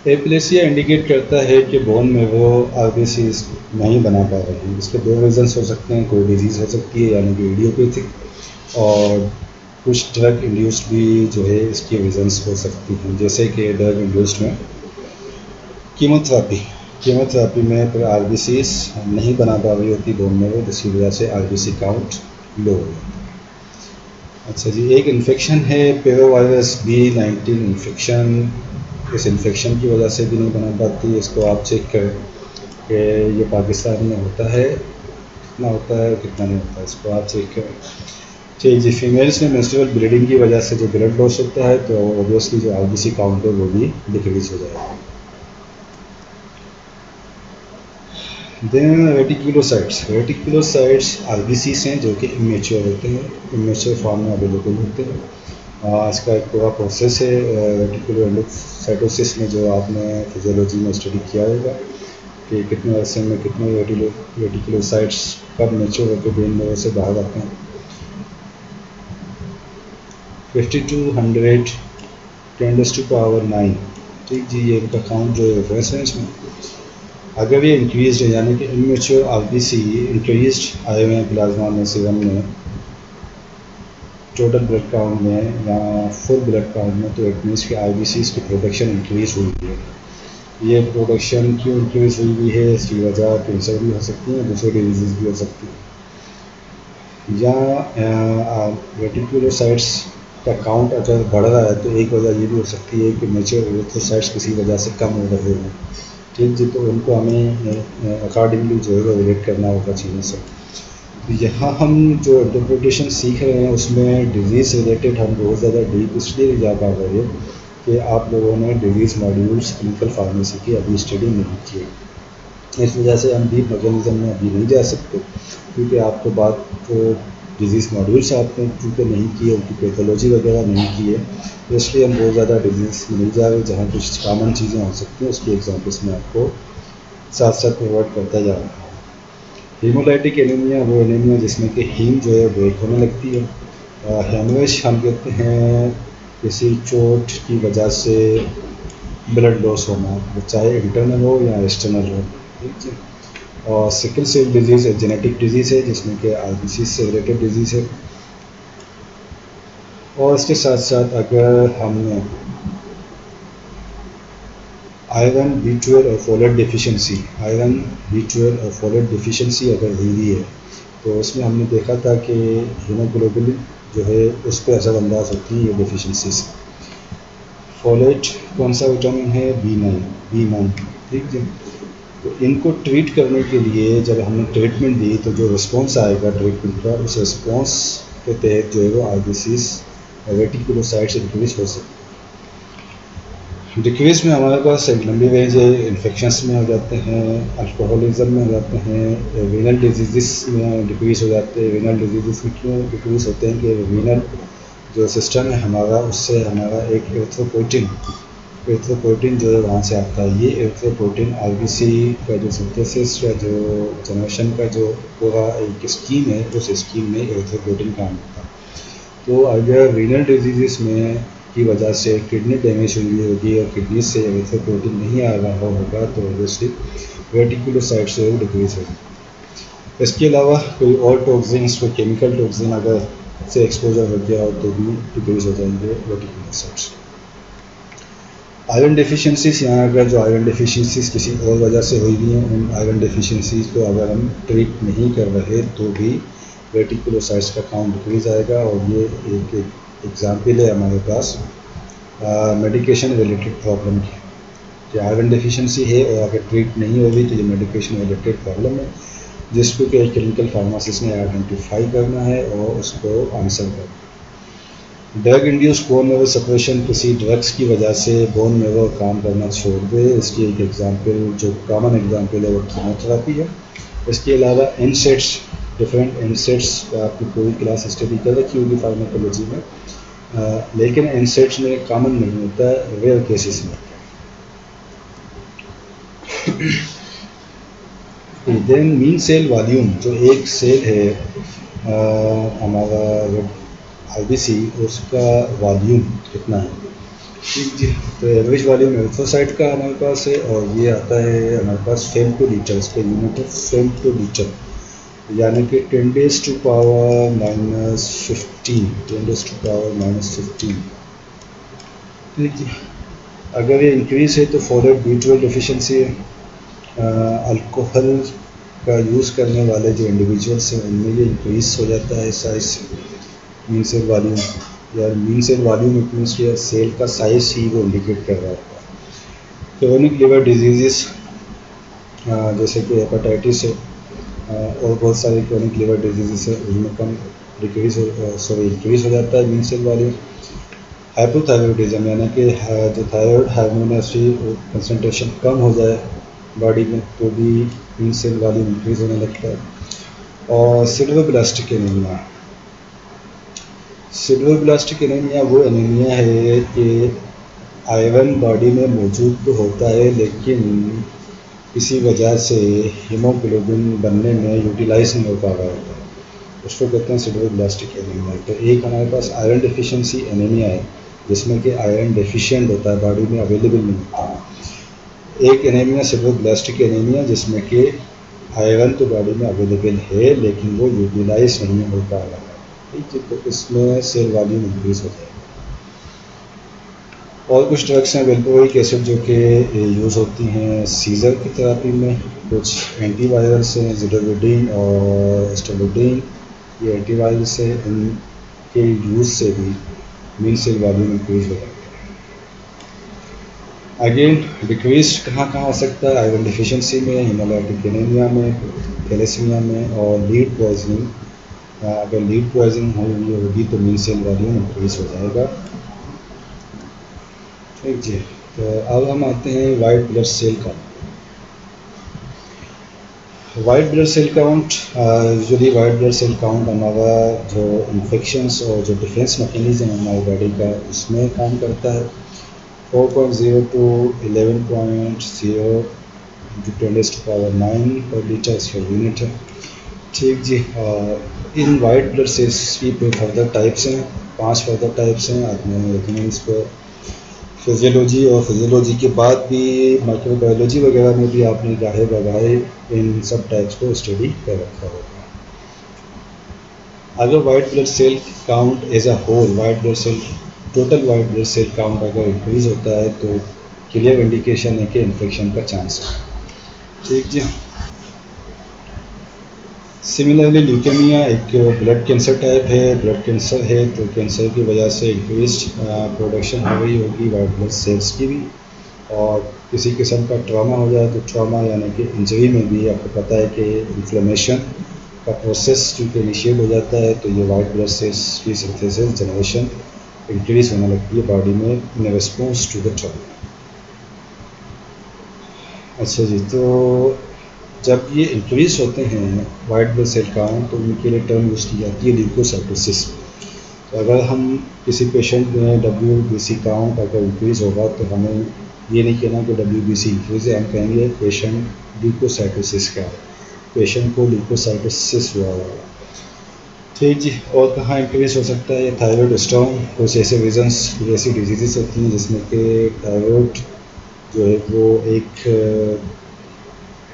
A: एप्लेसिया इंडिकेट करता है कि बोन में वो आरबीसीज नहीं बना पा रही है। इसके दो रीजंस हो सकते हैं, कोई डिजीज़ हो सकती है यानी कि इडियोपैथिक, और कुछ ड्रग इंड्यूस्ड भी जो है इसकी रीजंस हो सकती हैं, जैसे कि ड्रग इंड्यूस्ड में कीमोथेरेपी में फिर आरबीसीज नहीं बना पा रही होती बोन में वो, जिसकी वजह से आरबीसी काउंट लो हो जाता है। अच्छा जी, एक इन्फेक्शन है पेरोवायरस B19 इन्फेक्शन, इस इन्फेक्शन की वजह से भी नहीं बना पाती। इसको आप चेक करें कि ये पाकिस्तान में होता है, कितना होता है कितना नहीं होता है, इसको आप चेक करें। ठीक जी, फीमेल्स में मेंस्ट्रुअल ब्लीडिंग की वजह से जो ब्लड लॉस होता है तो ऑब्वियसली जो आरबीसी काउंट है वो भी डिक्रीज हो जाएगा। देन रेटिकुलोसाइट्स आरबीसीज हैं जो कि इमेच्योर होते हैं, इमेच्योर फॉर्म में अवेलेबल होते हैं। इसका एक पूरा प्रोसेस है रेटिकुलोसाइटोसिस में, जो आपने फिजियोलॉजी में स्टडी किया होगा कि कितने अरसे में कितने रेटिकुलोसाइट्स कब मेच्योर होकर ब्रेन में से बाहर आते हैं। 5200 10⁻9, ठीक जी, ये इनका काउंट जो है रेफरेंस है इसमें। अगर ये इंक्रीज है यानी कि इमेच्योर आरबीसी इंक्रीज आए हुए हैं प्लाज्मा में, सीरम में, टोटल ब्लड काउंट में या फुल ब्लड काउंट में, तो इट मीन्स कि आरबीसीज की प्रोडक्शन इंक्रीज हुई है। ये प्रोडक्शन क्यों इंक्रीज हुई है, इसकी वजह कैंसर भी हो सकती है, दूसरे डिजीज़ भी हो सकती है, या रेटिकुलोसाइट्स का काउंट अगर बढ़ रहा है तो एक वजह ये भी हो सकती है कि मेच्योर एरिथ्रोसाइट्स किसी वजह से कम हो रहे हैं। ठीक जी, तो उनको हमें अकॉर्डिंगली जो है रिलेट करना होगा चीज़ों से। यहाँ हम जो इंटरप्रिटेशन सीख रहे हैं उसमें डिज़ीज़ रिलेटेड हम बहुत ज़्यादा डीप इसलिए नहीं जा पा रहे हैं कि आप लोगों ने डिज़ीज़ मॉड्यूल्स क्लिनिकल फार्मेसी की अभी स्टडी नहीं की, इस वजह से हम डीप मैकेनिज्म में अभी नहीं जा सकते, क्योंकि आपको बात डिज़ीज़ मॉड्यूल्स आपने क्योंकि नहीं किए, उनकी पैथोलॉजी वगैरह नहीं की है, तो इसलिए हम बहुत ज़्यादा डिजीज़ में नहीं जा रहे। जहाँ कुछ कॉमन चीज़ें हो सकती हैं उसकी एग्जाम्पल्स में आपको साथ साथ प्रोवाइड करता जा रहा है। हीमोलाइटिक एनीमिया वो एनीमिया जिसमें कि हीम जो है ब्रेक होने लगती है। हेमरेज हम कहते हैं किसी चोट की वजह से ब्लड लॉस होना, वो चाहे इंटरनल हो या एक्सटर्नल हो। ठीक है। और सिकल सेल डिजीज़ एक जेनेटिक डिजीज़ है जिसमें कि आरबीसी से रिलेटेड डिजीज़ है। और इसके साथ साथ अगर हमने आयरन B12 और फोलेट डिफिशिएंसी, आयरन B12 और फोलेट डिफिशिएंसी अगर हुई है तो उसमें हमने देखा था कि हीमोग्लोबिन जो है उस पर असरअंदाज होती है ये डिफिशिएंसीज। फोलेट कौन सा विटामिन है? B9। ठीक है। तो इनको ट्रीट करने के लिए जब हमने ट्रीटमेंट दी तो जो रिस्पॉन्स आएगा ट्रीटमेंट का, उस रिस्पॉन्स के तहत जो है वो आरबीसीज रेटिकुलोसाइट्स इंक्रीज हो सकती है। डिक्रीज में हमारे पास एक लंबी रेंज है, इन्फेक्शंस में हो जाते हैं, अल्कोहलिज्म में हो जाते हैं, रीनल डिजीज़ में डिक्रीज हो जाते हैं। रीनल डिजीज़ में क्यों डिक्रीज होते हैं कि रीनल जो सिस्टम है हमारा, उससे हमारा एक एरिथ्रोपोइटिन जो है वहाँ से आता है। ये एरिथ्रोपोइटिन आरबीसी का जो सिंथेसिस का जो जनरेशन का जो पूरा एक स्कीम है, उस स्कीम में एरिथ्रोपोइटिन काम होता है। तो अगर रीनल डिजीज़ में की वजह से किडनी डैमेज हुई होगी और किडनी से एरिथ्रोपोइटिन नहीं आ रहा होगा तो ऑब्वियसली रेटिकुलोसाइट से डिक्रीज होगी। इसके अलावा कोई और टॉक्सिन्स, कोई केमिकल टॉक्सिन अगर से एक्सपोजर हो गया हो तो भी डिक्रीज हो जाएंगे रेटिकुलोसाइट्स। आयरन डिफिशिएंसीज, यहाँ अगर जो आयरन डिफिशिएंसीज किसी और वजह से हुई भी हैं, उन आयरन डिफिशिएंसीज को अगर हम ट्रीट नहीं कर रहे तो भी रेटिकुलोसाइट्स का काउंट डिक्रीज आएगा। और ये एक एग्जाम्पल है हमारे पास मेडिकेशन रिलेटेड प्रॉब्लम की, कि आयरन डिफिशिएंसी है और अगर ट्रीट नहीं हो रही तो ये मेडिकेशन रिलेटेड प्रॉब्लम है जिसको कि क्लिनिकल फार्मासिस्ट ने आइडेंटिफाई करना है और उसको आंसर करना है। Drug induce bone marrow suppression, किसी ड्रग्स की वजह से बोन मेरो काम करना छोड़ दे, इसकी एक एग्जांपल जो कॉमन एग्जांपल है वो कीमोथेरेपी है। इसके अलावा एनसेट्स, डिफरेंट एनसेट्स आपकी पूरी क्लास स्टडी कर रखी होगी फार्माकोलॉजी में, लेकिन एनसेट्स में कॉमन नहीं होता है, रेयर केसेस में होता है। देन मीन सेल वॉल्यूम, जो एक सेल है हमारा आरबीसी, उसका वॉल्यूम कितना है। ठीक जी। तो एवरेज वॉल्यूम एरिथ्रोसाइट का हमारे पास है और ये आता है हमारे पास फेमटोलीटर, इसका यूनिट है फेमटोलीटर, यानी कि 10⁻⁻15, 10⁻⁻15। ठीक जी। अगर ये इंक्रीज़ है तो फोलेट B12 डिफिशिएंसी है। अल्कोहल का यूज़ करने वाले जो इंडिविजुअल्स हैं उनमें ये इंक्रीज़ हो जाता है साइज मीन सेल वॉल्यूम, या mean cell volume it means कि सेल का साइज ही वो इंडिकेट कर रहा होता है। क्रोनिक लिवर डिजीज़ जैसे कि हेपेटाइटिस है और बहुत सारी क्रोनिक लिवर डिजीज़ है, उनमें कम इंक्रीज़ हो जाता है मीन सेल वॉल्यूम। हाइपोथायरॉयडिज्म, यानी कि जो थायराइड हार्मोन है उसकी कंसनट्रेशन कम हो जाए बॉडी में तो भी मीन सेल वॉल्यूम इंक्रीज़ होने लगता है। और सिल्वरब्लास्टिक एनीमिया, सिल्वरब्लास्टिक एनीमिया वो एनीमिया है कि आयरन बॉडी में मौजूद तो होता है लेकिन किसी वजह से हीमोग्लोबिन बनने में यूटिलाइज नहीं हो पा रहा होता है, उसको कहते हैं सिल्वरब्लास्टिक एनीमिया। तो एक हमारे पास आयरन डिफिशिएंसी एनीमिया है जिसमें कि आयरन डेफिशिएंट होता है, बॉडी में अवेलेबल नहीं होता। एक एनीमिया सिल्वरब्लास्टिक एनीमिया जिसमें कि आयरन तो बॉडी में अवेलेबल है लेकिन वो यूटिलाइज नहीं हो पा रहा है। ठीक है। तो इसमें सेल वॉल्यूम इंक्रीज हो जाएगा। और कुछ ड्रग्स हैं वेल्पोरिक एसिड जो कि यूज़ होती हैं सीज़र की थेरेपी में। कुछ एंटीवायरल्स हैं ज़िडोविडिन और स्टेरोइडिन, ये एंटीवायरल्स हैं, इनके यूज़ से भी मीन सेल वॉल्यूम इंक्रीज हो जाता है। अगेन डिक्रीज कहाँ कहाँ हो सकता है? आयरन डिफिशिएंसी में, हीमोलाइटिक एनीमिया में, थैलेसीमिया में और लीड पॉइजनिंग। अगर लीड पॉइजनिंग होगी तो मीन सेल वॉल्यूम इंक्रीज हो जाएगा। ठीक जी। तो अब हम आते हैं white blood cell count. White blood cell count, usually white blood cell count हमारा जो इन्फेक्शंस और जो डिफेंस मैकेनिज्म है हमारी बॉडी का उसमें काम करता है। 4.0 to 11.0 × 10⁹ पर लीटर इसका यूनिट है। ठीक जी। इन वाइट ब्लड सेल्स की फर्दर टाइप्स हैं, 5 फर्दर टाइप्स हैं, आपने रखने इस पर फिजियोलॉजी और फिजियोलॉजी के बाद भी माइक्रोबायोलॉजी वगैरह में भी आपने गाहे बगाहे इन सब टाइप्स को स्टडी कर रखा होगा। अगर white blood cell count as a whole total white blood cell count अगर इंक्रीज होता है तो क्लियर इंडिकेशन है कि इन्फेक्शन का चांस है। ठीक जी। सिमिलरली ल्यूकेमिया एक ब्लड कैंसर टाइप है, ब्लड कैंसर है तो कैंसर की वजह से इंक्रीज प्रोडक्शन हो रही होगी वाइट ब्लड सेल्स की भी, और किसी किस्म का ट्रॉमा हो जाए तो ट्रॉमा यानी कि इंजरी में भी आपको पता है कि इन्फ्लेमेशन का प्रोसेस चूँकि इनिशिएट हो जाता है तो ये वाइट ब्लड सेल्स की सिंथेसिस जनरेशन इंक्रीज होने लगती है बॉडी में in response to the trauma. अच्छा जी, तो जब ये इंक्रीज होते हैं वाइट ब्लड सेल काउंट तो उनके लिए टर्म यूज़ की जाती है ल्यूकोसाइटोसिस। तो अगर हम किसी पेशेंट में WBC काउंट अगर इंक्रीज होगा तो हमें ये नहीं कहना कि WBC इंक्रीज है, हम कहेंगे पेशेंट ल्यूकोसाइटोसिस का है, पेशेंट को ल्यूकोसाइटोसिस हुआ है। ठीक जी। और कहाँ इंक्रीज हो सकता है? थायराइड स्टोन, कुछ ऐसे रीजन्स, ऐसी डिजीज़ होती हैं जिसमें कि थायराइड जो है वो एक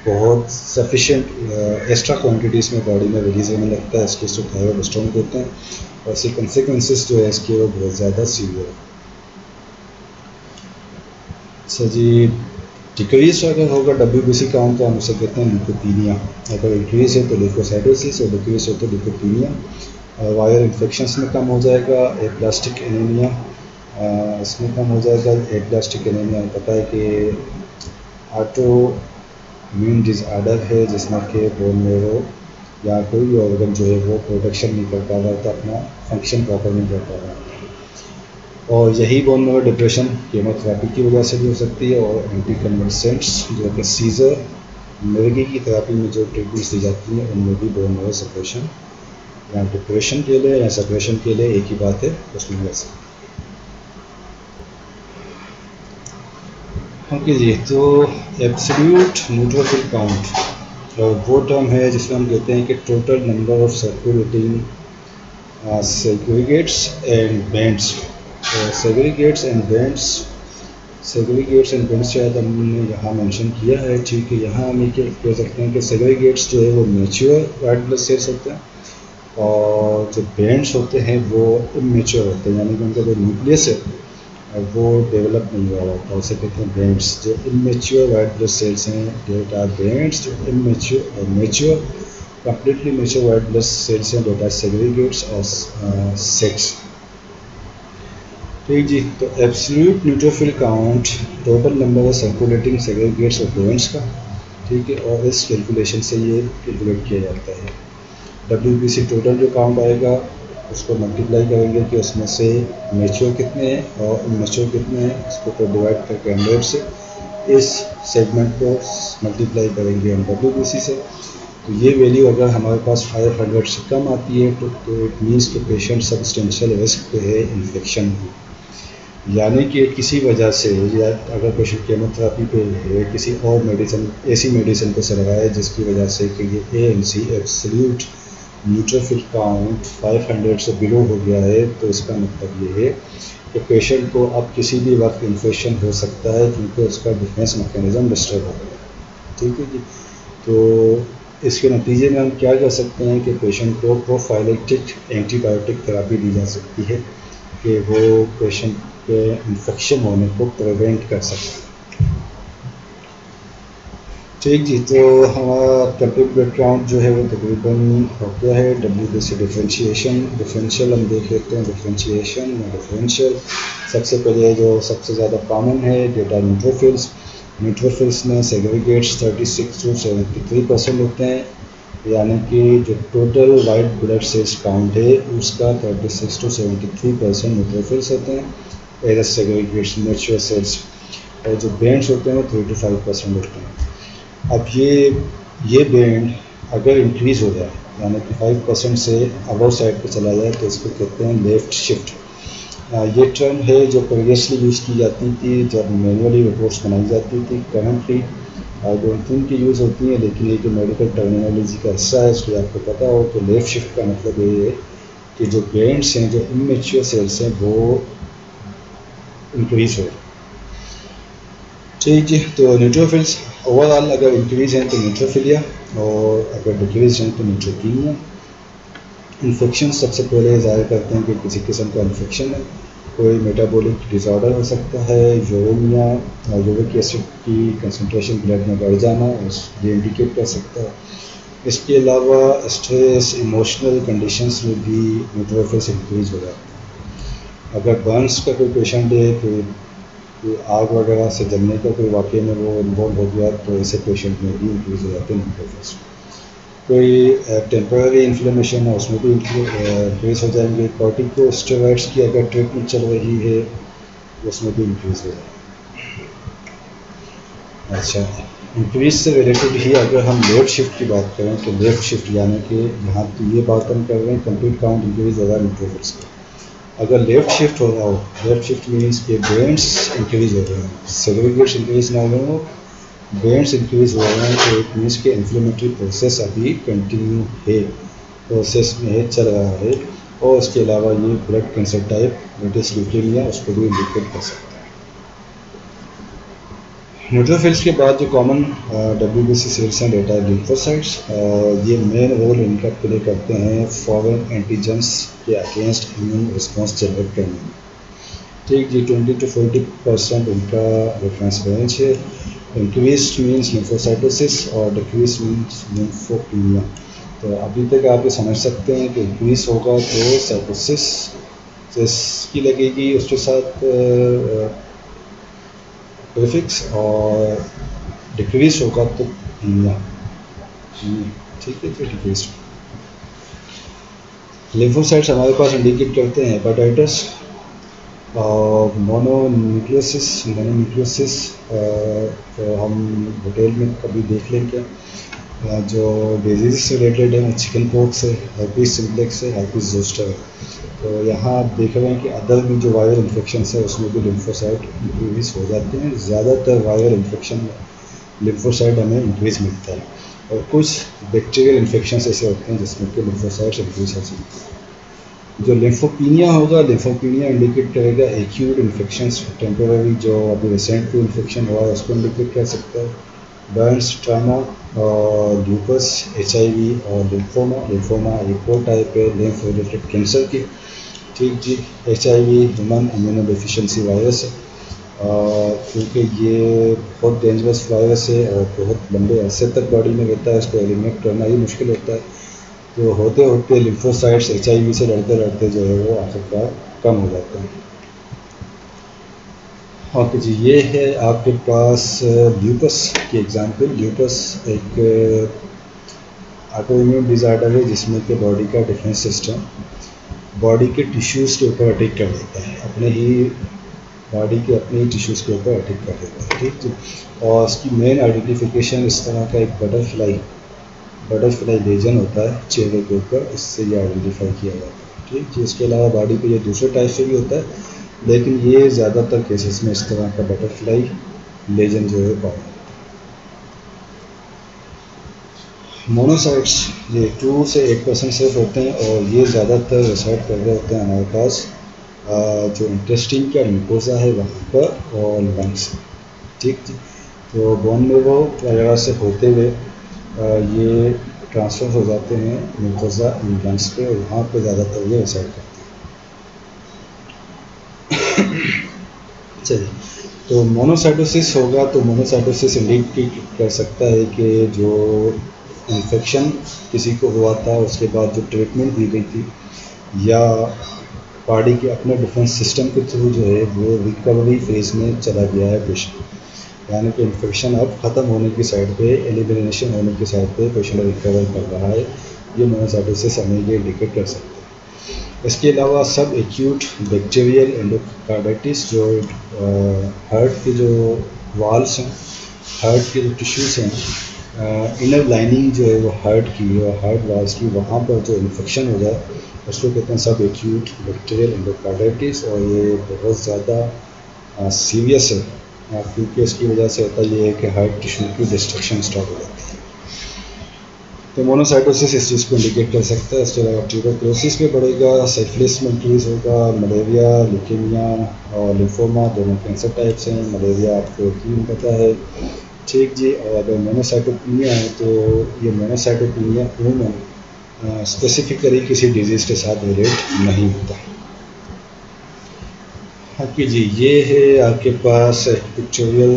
A: बहुत सफिशेंट एक्स्ट्रा क्वांटिटीज़ में बॉडी में रिलीज़ होने लगता है, इसके जो थायराइड स्टोन होते हैं, और इसके कंसिक्वेंसेस जो है इसके वो बहुत ज़्यादा सीवियर है। अच्छा जी, डिक्रीज अगर होगा WBC काउंट तो हम उसे कहते हैं ल्यूकोपीनिया। अगर इंक्रीज है तो ल्यूकोसाइटोसिस और डिक्रीज हो तो ल्यूकोपीनिया। वायर इन्फेक्शंस में कम हो जाएगा, एप्लास्टिक एनीमिया इसमें कम हो जाएगा। एप्लास्टिक एनीमिया पता है कि ऑटो इम्यून डिसऑर्डर है जिसमें कि बोन मेरो या कोई भी ऑर्गन जो है वो प्रोडक्शन नहीं कर पा रहा था, अपना फंक्शन प्रॉपर नहीं कर पा रहा था, और यही बोन मेरो डिप्रेशन कीमोथेरेपी की वजह से भी हो सकती है। और एंटी कन्वर्सेंट्स जो कि सीजर मिर्गी की थेरेपी में जो ट्रीटमेंट्स दी जाती हैं उनमें भी बोन मेरो सेपरेशन या डिप्रेशन के लिए या सेपरेशन के लिए एक ही बात है, उसमें वैसे। ओके जी, तो एब्सोल्यूट न्यूट्रोफिल काउंट वो टर्म है जिसमें हम कहते हैं कि total number of circulating segregates and bands. Segregates and bands शायद हमने यहाँ मेंशन किया है। ठीक है, यहाँ हम ये कह सकते हैं कि सेग्रीगेट्स जो है वो मैच्योर वाइट ब्लड सेल्स होते हैं, और जो बैंड्स होते हैं वो इमेच्योर होते हैं, यानी कि उनका जो न्यूक्लियस है वो डेवलप नहीं हुआ होता, उसे कहते हैं बैंड्स। जो इमेच्योर वाइट ब्लड सेल्स हैं डेट आर बैंड्स, जो इमेच्योर और mature completely mature white blood sales हैं डेट आर सेग्रीगेट्स और सेट्स। ठीक जी, तो absolute neutrophil count total number of circulating segregates और बैंड्स का, ठीक है, और इस कैलकुलेशन से ये कैलकुलेट किया जाता है। WBC टोटल जो काउंट आएगा उसको मल्टीप्लाई करेंगे कि उसमें से मैच्योर कितने हैं और इमैच्योर कितने हैं, इसको तो डिवाइड करके 100 से इस सेगमेंट को मल्टीप्लाई करेंगे हम WBC से। तो ये वैल्यू अगर हमारे पास 500 से कम आती है तो इट मीन्स कि पेशेंट सब्सटेंशियल रिस्क पे है इन्फेक्शन की, यानी कि किसी वजह से, या अगर पेशेंट केमोथेरेपी पे है, किसी और मेडिसिन ऐसी मेडिसिन को चल रहा है जिसकी वजह से कि ये ANC एब्सोल्यूट न्यूट्रोफिल काउंट 500 से बिलो हो गया है, तो इसका मतलब ये है कि पेशेंट को अब किसी भी वक्त इन्फेक्शन हो सकता है क्योंकि उसका डिफेंस मैकेनिज़्म डिस्टर्ब हो गया है। ठीक है जी, तो इसके नतीजे में हम क्या कर सकते हैं कि पेशेंट को प्रोफाइलेक्टिक एंटीबायोटिक थेरेपी दी जा सकती है कि वो पेशेंट के इन्फेक्शन होने को प्रिवेंट कर सकते हैं। ठीक जी, तो हमारा कंप्लीट बैकग्राउंड जो है वो तकरीबन हो गया है। WBC डिफरेंशियल हम देख लेते हैं। डिफरेंशियल सबसे पहले जो सबसे ज़्यादा कॉमन है डेटा न्यूट्रोफिल्स में सेग्रीगेट्स 36 to 73% होते हैं, यानी कि जो total white blood sales count है उसका 36 to 73% न्यूट्रोफिल्स होते हैं एज सेग्रीगेट्स मैच्योर सेल्स, और जो बैंड्स होते हैं वो 3 to 5% होते हैं। अब ये बैंड अगर इंक्रीज़ हो जाए यानी कि 5% से अबव साइड पे चला जाए तो इसको कहते हैं लेफ़्ट शिफ्ट। ये टर्म है जो प्रीवियसली यूज़ की जाती थी जब मैनुअली रिपोर्ट्स बनाई जाती थी। करंटली आई डोंट थिंक की यूज़ होती है, लेकिन ये जो मेडिकल टर्मिनोलॉजी का हिस्सा है इसलिए आपको पता हो कि लेफ़्ट शिफ्ट का मतलब ये है कि जो बैंड्स हैं, जो इमेच्योर सेल्स हैं, वो इंक्रीज़ हो। ठीक जी। तो न्यूट्रोफिल्स ओवरऑल अगर इंक्रीज हैं तो न्यूट्रोफिलिया, और अगर डिक्रीज हैं तो न्यूट्रोपीनिया। इन्फेक्शन सबसे पहले ज़ाहिर करते हैं कि किसी किस्म का इन्फेक्शन है, कोई मेटाबॉलिक डिसऑर्डर हो सकता है, यूरेमिया और यूरिक एसिड की कंसंट्रेशन ब्लड में बढ़ जाना ये इंडिकेट कर सकता है। इसके अलावा स्ट्रेस, इमोशनल कंडीशंस में भी न्यूट्रोफिल्स इंक्रीज हो जाते हैं। अगर बर्न्स का कोई पेशेंट है, कोई आग वगैरह से जलने का कोई वाक़े में वो इन्वॉल्व हो गया, तो ऐसे पेशेंट में भी इंक्रीज हो जाते हैं न्यूट्रोफिल्स। कोई टेम्पररी इन्फ्लेमेशन है उसमें भी इंक्रीज हो जाएंगे। कॉर्टिकोस्टेरॉइड्स की अगर ट्रीटमेंट चल रही है उसमें भी इंक्रीज हो जाएगा। अच्छा, इंक्रीज से रिलेटेड ही अगर हम लेफ्ट शिफ्ट की बात करें तो लेफ्ट शिफ्ट यानी कि यहाँ तो ये बात हम कर रहे हैं कंप्लीट काउंट इंक्रीज होगा न्यूट्रोफिल्स का। अगर लेफ्ट शिफ्ट हो रहा हो, लेफ्ट शिफ्ट मीन्स के बेंड्स इंक्रीज हो रहे हैं, सेग्रीगेट्स इंक्रीज ना हो रहे हो, बेंड्स इंक्रीज हो रहे हैं, तो इट मीन्स के इन्फ्लेमेटरी प्रोसेस अभी कंटिन्यू है, प्रोसेस में है, चल रहा है। और इसके अलावा ये ब्लड कैंसर टाइप मीटिस ल्यूकेमिया उसको भी इंडिकेट कर सकता है। न्यूट्रोफिल्स के बाद जो कॉमन डब्ल्यूबीसी सेल्स हैं डेटा लिम्फोसाइट्स, ये मेन रोल इनका प्ले करते हैं फॉरेन एंटीजेंस के अगेंस्ट इम्यून रिस्पॉन्स जनरेट करने में। ठीक जी, 20 to 40% उनका रेफरेंस रेंज है। इंक्रीज मीन्स लिम्फोसाइटोसिस और डिक्रीज मीन्स लिम्फोपीनिया। तो अभी तक आप ये समझ सकते हैं कि इंक्रीज होगा तो साइटोसिस की लगेगी, उसके साथ प्रीफिक्स, और डिक्रीज होगा तो पीनिया। ठीक है, तो डिक्रीज लिम्फोसाइट्स हमारे पास इंडिकेट करते हैं हेपाटाइटिस, मोनोन्यूक्लियोसिस तो हम डिटेल में कभी देख लेंगे। जो डिजीज से रिलेटेड है वो चिकन पॉक्स है, हर्पीस सिम्प्लेक्स है, हर्पीस जोस्टर है। तो यहाँ आप देख रहे हैं कि अदर भी जो वायरल इन्फेक्शन है उसमें भी लिम्फोसाइट इंक्रीज हो जाते हैं। ज़्यादातर वायरल इन्फेक्शन में लिम्फोसाइट हमें इंक्रीज मिलता है, और कुछ बैक्टीरियल इन्फेक्शन ऐसे होते हैं जिसमें कि लिम्फोसाइट्स इंक्रीज हो सकते हैं। जो लिम्फोपीनिया होगा, लिम्फोपीनिया इंडिकेट करेगा एक्यूट इन्फेक्शंस, टेम्पोररी जो अभी रिसेंट कोई इन्फेक्शन हुआ है उसको इंडिकेट कर सकता है। बर्न्स, ट्रामा और ल्यूपस, HIV और लिम्फोमा एक और टाइप है लिम्फ रिलेटेड कैंसर की। ठीक जी। HIV human immuno deficiency virus है, क्योंकि ये बहुत डेंजरस वायरस है और बहुत लंबे अरसे तक बॉडी में रहता है, इसको एलिमिनेट करना ही मुश्किल होता है। तो होते होते लिम्फोसाइट्स HIV से लड़ते लड़ते जो है वो आखिरकार कम हो जाते हैं। ओके जी, ये है आपके पास ल्यूपस की एग्जांपल। ल्यूपस एक ऑटोइम्यून डिज़ार्डर है जिसमें कि बॉडी का डिफेंस सिस्टम बॉडी के टिश्यूज़ के ऊपर अटैक कर देता है, अपने ही बॉडी के अपने ही टिश्यूज़ के ऊपर अटैक कर देता है। ठीक है, और इसकी मेन आइडेंटिफिकेशन इस तरह का एक बटरफ्लाई लेजन होता है चेहरे के ऊपर, इससे ये आइडेंटिफाई किया जाता है। ठीक है, इसके अलावा बॉडी पे ये दूसरे टाइप से भी होता है, लेकिन ये ज़्यादातर केसेस में इस तरह का बटरफ्लाई लेजन जो है पाया जाता है। मोनोसाइट्स ये 2 से 8% सिर्फ होते हैं, और ये ज़्यादातर रिसाइड कर रहे होते हैं हमारे पास जो इंटेस्टाइन का म्यूकोसा है वहाँ पर और लंग्स। ठीक जी। तो बोन मेरो वगैरह से होते हुए ये ट्रांसफ़र हो जाते हैं म्यूकोसा लंग्स पे, और वहाँ पे ज़्यादातर ये रिसाइड करते हैं। चलिए, तो मोनोसाइटोसिस होगा तो मोनोसाइटोसिस इंडिकेट कर सकता है कि जो इन्फेक्शन किसी को हुआ था उसके बाद जो ट्रीटमेंट दी गई थी, या बॉडी के अपने डिफेंस सिस्टम के थ्रू जो है वो रिकवरी फेज़ में चला गया है पेशेंट, यानी कि इन्फेक्शन अब ख़त्म होने की साइड पे, एलिमिनेशन होने की साइड पे पेशेंट रिकवर कर रहा है। ये मोनोसाइटोसिस हमें ये इंडिकेट कर सकते हैं। इसके अलावा सब एक्यूट बैक्टीरियल एंडोकार्डाइटिस, जो हार्ट के जो वाल्स हैं, हार्ट के जो टिश्यूज़ हैं, इनर लाइनिंग जो है वो हार्ट की और हार्ट वाल्स की, वहाँ पर जो इन्फेक्शन हो जाए उसको कहते हैं सब एक्यूट बैक्टीरियल एंडोकार्डाइटिस, और ये बहुत ज़्यादा सीरियस है, क्योंकि इसकी वजह से होता ये है कि हार्ट टिश्यू की डिस्ट्रक्शन स्टार्ट हो जाती है। तो मोनोसाइटोसिस इस चीज़ को इंडिकेट कर सकता है। इसके अलावा ट्यूबरक्लोसिस पे बढ़ेगा, सिफिलिस में इंक्रीज होगा, मलेरिया, ल्यूकेमिया और लिम्फोमा दोनों कैंसर टाइप्स हैं। मलेरिया आपको यकीन पता है, ठीक जी। और अगर मोनोसाइटोपिनिया है तो ये मोनोसाइटोपिनिया उन्होंने स्पेसिफिकली किसी डिजीज़ के साथ रिलेट नहीं होता। हाँ कि जी, ये है आपके पास एक पिक्चोरियल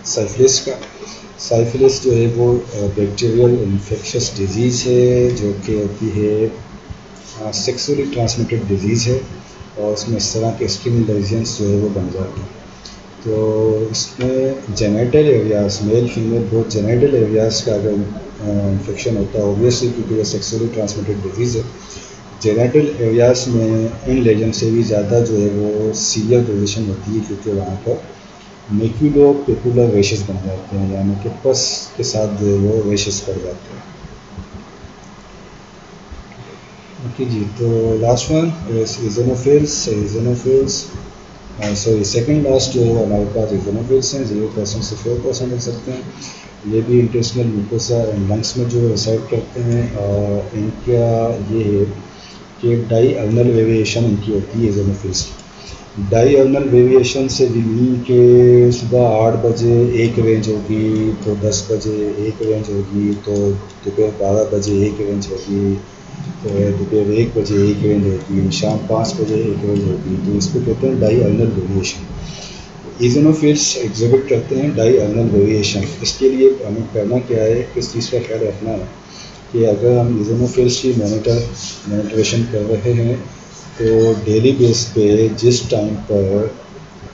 A: सिफिलिस का। सिफिलिस जो है वो बैक्टीरियल इन्फेक्शस डिजीज़ है जो कि होती है सेक्सुअली ट्रांसमिटेड डिजीज़ है, और इसमें इस तरह के स्किन लेजन्स जो है वो बन जाते हैं। तो इसमें genital areas, male female both genital areas का अगर इन्फेक्शन होता है, ऑब्वियसली क्योंकि ये सेक्सुअली ट्रांसमिटेड डिजीज़ है, जेनिटल एरियाज़ में इन लेजन से भी ज़्यादा जो है वो सीवियर पोजीशन होती है, क्योंकि वहाँ पर मेक्यूलो पेपुलर रेशेस बन जाते हैं, यानी कि पस के साथ जो है वो रेशेस पड़ जाते हैं। ओके जी, तो last one eosinophils. Sorry, second last जो है हमारे पास इज़ोनोफिल्स हैं, 0% से 4% हो सकते हैं। ये भी इंटेस्टिनल म्यूकोसा एंड लंग्स में जो रिसाइड करते हैं, और इनका ये है कि डाईअर्नल वेरिएशन इनकी होती है इज़ोनोफिल्स की। डाईअर्नल वेरिएशन से भी मीन के सुबह 8 बजे एक रेंज होगी, तो 10 बजे एक रेंज होगी, तो दोपहर 12 बजे एक रेंज होगी, तो दोपहर 1 बजे एक रेंज होगी, शाम 5 बजे एक रेंज होगी। तो इसको कहते हैं डाईअर्नल वेरिएशन। इज़ोनोफिल्स एग्जिबिट करते हैं डाईअर्नल वेरिएशन। इसके लिए हमें करना क्या है, किस चीज़ का ख्याल रखना है कि अगर हम इज़ोनोफिल्स की मॉनिटरेशन कर रहे हैं, तो डेली बेस पे जिस टाइम पर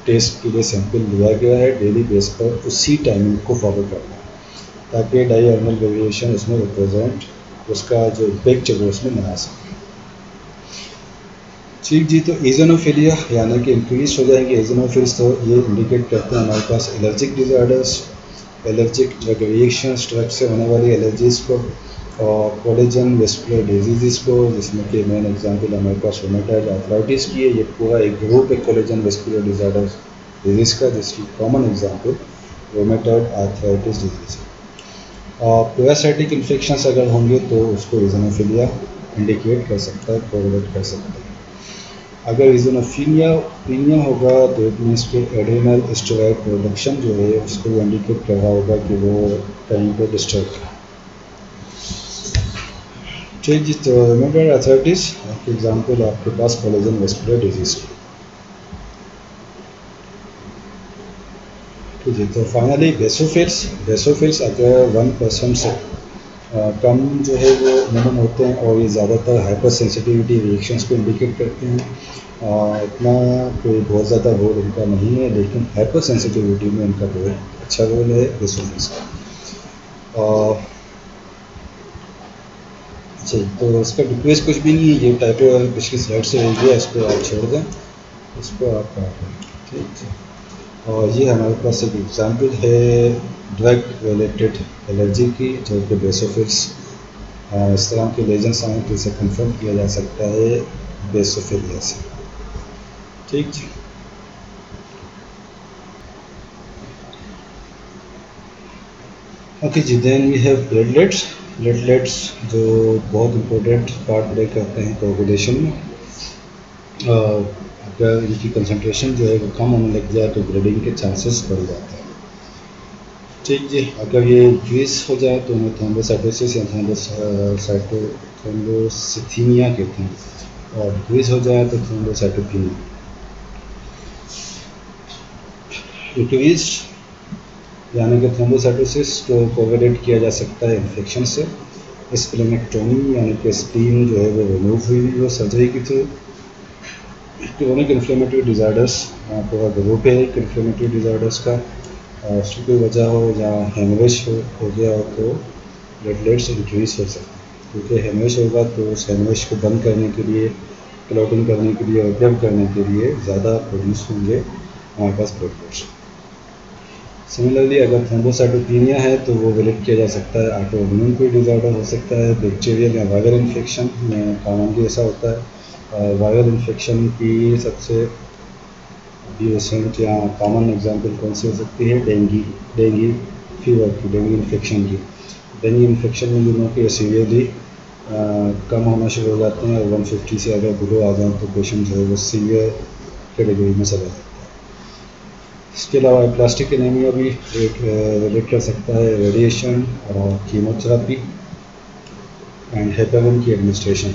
A: टेस्ट के लिए सैंपल लिया गया है, डेली बेस पर उसी टाइमिंग को फॉलो करना है, ताकि डाईअर्नल वेरिएशन उसमें रिप्रेजेंट उसका जो इम्पैक्ट है वो उसमें बना सके। ठीक जी, तो इज़ोनोफिलिया यानी कि इंक्रीज हो जाएंगे इज़ोनोफिल्स, तो ये इंडिकेट करते हैं हमारे पास allergic disorders, allergic drug reactions, drug से होने वाली एलर्जीज़ को, और कोलेजन वेस्कुलर डिजीज़ को, जिसमें कि मेन एग्जांपल हमारे पास रोमेटॉइड आर्थराइटिस की है। ये पूरा एक ग्रुप है कोलेजन वेस्कुलर डिज़ॉर्डर्स डिजीज़ का, जिसकी common example rheumatoid arthritis disease है। और पैरासाइटिक इन्फेक्शंस अगर होंगे तो उसको इज़ोनोफिलिया इंडिकेट कर सकता है, कोरिलेट कर सकता है। अगर इज़ोनोफिलिया होगा तो इट मीन्स कि एड्रेनल स्टेरॉइड प्रोडक्शन जो है उसको इंडिकेट कर रहा होगा कि वो कहीं पर डिस्टर्ब है। ठीक जी, तो रोमेटॉइड आर्थराइटिस आपके एग्जांपल आपके पास कोलेजन वेस्कुलर डिजीज़। ठीक है, तो फाइनली बेसोफिल्स अगर 1% से कम जो है वो मिनिमम होते हैं, और ये ज़्यादातर हाइपर सेंसिटिविटी रिएक्शंस को इंडिकेट करते हैं। इतना कोई बहुत ज़्यादा रोल इनका नहीं है, लेकिन हाइपर सेंसिटिविटी में इनका बहुत अच्छा रोल है बेसोफिल्स का। अच्छा, तो इसका रिक्वेस्ट कुछ भी नहीं है, ये टाइपो पिछली स्लाइड से रह गया, इसको आप छोड़ दें, इसको आप काट दें। ठीक है, और ये हमारे पास एक एग्जांपल है ड्रग रिलेटेड एलर्जी की, जो कि बेसोफिल्स इस तरह के लेजेंड्स आए तो इसे कंफर्म किया जा सकता है बेसोफिलिया से। ठीक जी, ओके जी, देन वी हैव प्लेटलेट्स जो बहुत इंपॉर्टेंट पार्ट प्ले करते हैं कोगुलेशन में। अगर इनकी कंसंट्रेशन जो है वो कम होने लग जाए तो ब्लीडिंग के चांसेस बढ़ जाते हैं। ठीक जी, अगर ये इंक्रीज हो जाए तो उन्हें थ्रोम्बोसाइटोसिस या थ्रोम्बोसिथीमिया कहते हैं, और डिक्रीज हो जाए तो थ्रोम्बोसाइटोपिनिया। इंक्रीज यानी कि थ्रोम्बोसाइटोसिस को कोरिलेट किया जा सकता है इन्फेक्शन से। स्प्लेनेक्टोमी यानी कि स्प्लीन जो है वो रिमूव हुई हो सर्जरी के थ्रू। क्रोनिक इन्फ्लेमेटरी डिज़ार्डर्स पूरा ग्रुप है एक इन्फ्लेमेटरी डिज़ार्डर्स का, उसकी कोई वजह हो या हेमरेज हो गया हो तो प्लेटलेट्स इंक्रीज हो सकते हैं, क्योंकि हेमरेज होगा तो उस हेमरेज को बंद करने के लिए, क्लॉटिंग करने के लिए और ब्लड करने के लिए ज़्यादा प्रोड्यूस होंगे हमारे पास प्लेटलेट्स। सिमिलरली अगर थ्रोम्बोसाइटोपिनिया है तो वो रिलेट किया जा सकता है ऑटो इम्यून कोई डिज़ार्डर हो सकता है, बैक्टीरियल या वायरल इन्फेक्शन में कॉमनली ऐसा होता है। वायरल इन्फेक्शन की सबसे रिसेंट या कॉमन एग्जांपल कौन सी हो सकती है, डेंगी फीवर की, डेंगू इन्फेक्शन की। डेंगू इन्फेक्शन में यू नो कि सीवियरली कम होना शुरू हो जाते हैं और 150 से अगर बिलो आ जाए तो पेशेंट जो है वो सीवियर कैटेगरी में चला जाता है। इसके अलावा प्लास्टिक एनीमिया भी रिलेट कर सकता है रेडिएशन और कीमोथेरेपी एंड हेपेरिन की एडमिनिस्ट्रेशन।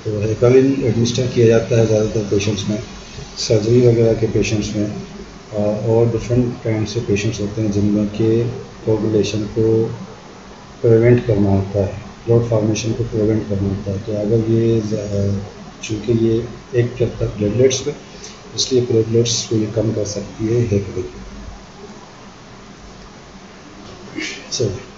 A: तो हेपेरिन एडमिनिस्टर किया जाता है ज़्यादातर पेशेंट्स में, सर्जरी वगैरह के पेशेंट्स में, और डिफरेंट काइंड से पेशेंट्स होते हैं जिनमें के कोगुलेशन को प्रिवेंट करना होता है, ब्लड फॉर्मेशन को प्रिवेंट करना होता है। तो अगर ये चूँकि ये एक करता है प्लेटलेट्स पे, इसलिए प्लेटलेट्स को ये कम कर सकती है हेपेरिन। चलिए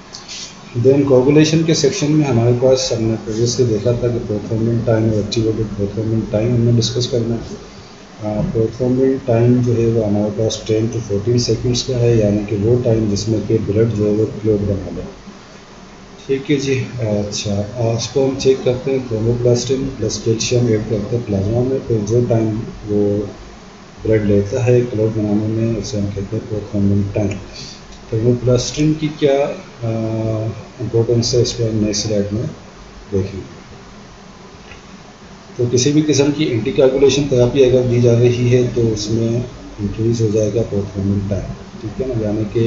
A: देन कोगुलेशन के सेक्शन में हमारे पास हमने प्रीवियसली देखा था कि प्रोथ्रोम्बिन टाइम और एक्टिवेटेड प्रोथ्रोम्बिन टाइम हमने डिस्कस करना है। प्रोथ्रोम्बिन टाइम जो है वो हमारे पास 10 to 14 सेकंड्स का है, यानी कि वो टाइम जिसमें कि ब्लड जो है वो क्लोट बना ले। ठीक है जी। अच्छा, इसको हम चेक करते हैं थ्रोम्बोप्लास्टिन प्लस कैल्शियम ऐड करते हैं प्लाज्मा में, तो जो टाइम वो ब्लड लेता है क्लोट बनाने में उसे हम कहते हैं प्रोथ्रोम्बिन टाइम। थर्मोप्लास्टिन की क्या इम्पोर्टेंस है इसको हम नेक्स्ट स्लाइड में देखेंगे। तो किसी भी किस्म की एंटीकोगुलेशन थेरेपी अगर दी जा रही है तो उसमें इंक्रीज हो जाएगा प्रोथ्रोम्बिन टाइम। ठीक है ना, यानी कि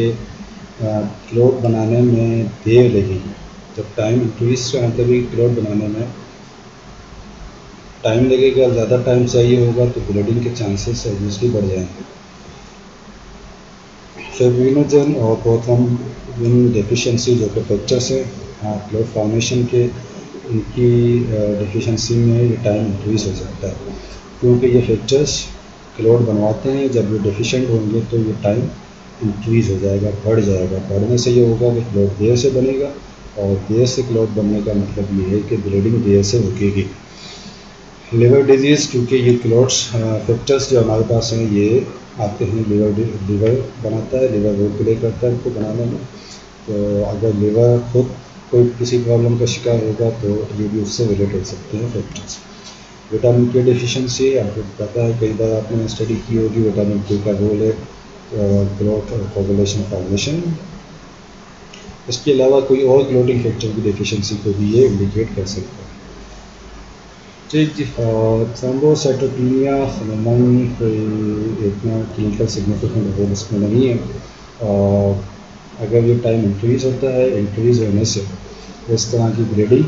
A: क्लोट बनाने में देर लगेगी। जब टाइम इंक्रीज का मतलब कि क्लोट बनाने में टाइम लगेगा, ज़्यादा टाइम चाहिए होगा तो ब्लीडिंग के चांसेस ऑब्वियसली बढ़ जाएंगे। फिब्रिनोजन और प्रोथ्रोम्बिन डेफिशिएंसी जो कि फैक्टर्स हैं क्लोट फॉर्मेशन के, इनकी डेफिशिएंसी में ये टाइम इंक्रीज हो सकता है, क्योंकि ये फैक्टर्स क्लोट बनवाते हैं। जब ये डेफिशिएंट होंगे तो ये टाइम इंक्रीज हो जाएगा, बढ़ जाएगा। बढ़ने से ये होगा कि क्लोट देर से बनेगा, और देर से क्लोट बनने का मतलब ये है कि ब्लीडिंग देर से रुकेगी। लिवर डिजीज़, क्योंकि ये क्लोट्स फैक्टर्स जो हमारे पास हैं ये आते हैं, लिवर बनाता है, लिवर रोल प्ले करता है उनको बनाने में। तो अगर लिवर खुद कोई किसी प्रॉब्लम का शिकार होगा तो ये भी उससे रिलेट हो सकते हैं फैक्टर्स। विटामिन के डिफिशिएंसी, आपको पता है कई बार आपने स्टडी की होगी, विटामिन के का रोल है क्लोट और कोगुलेशन फॉर्मेशन। इसके अलावा कोई और क्लोटिंग फैक्टर की डिफिशिएंसी को भी ये इंडिकेट कर सकता है। ठीक जी। थ्रोम्बोसाइटोपेनिया फिनोमेनन कोई इतना क्लिनिकल सिग्निफिकेंट रोल इसमें नहीं है, और अगर ये टाइम इंक्रीज़ होता है, इंक्रीज़ होने से इस तरह की ब्लीडिंग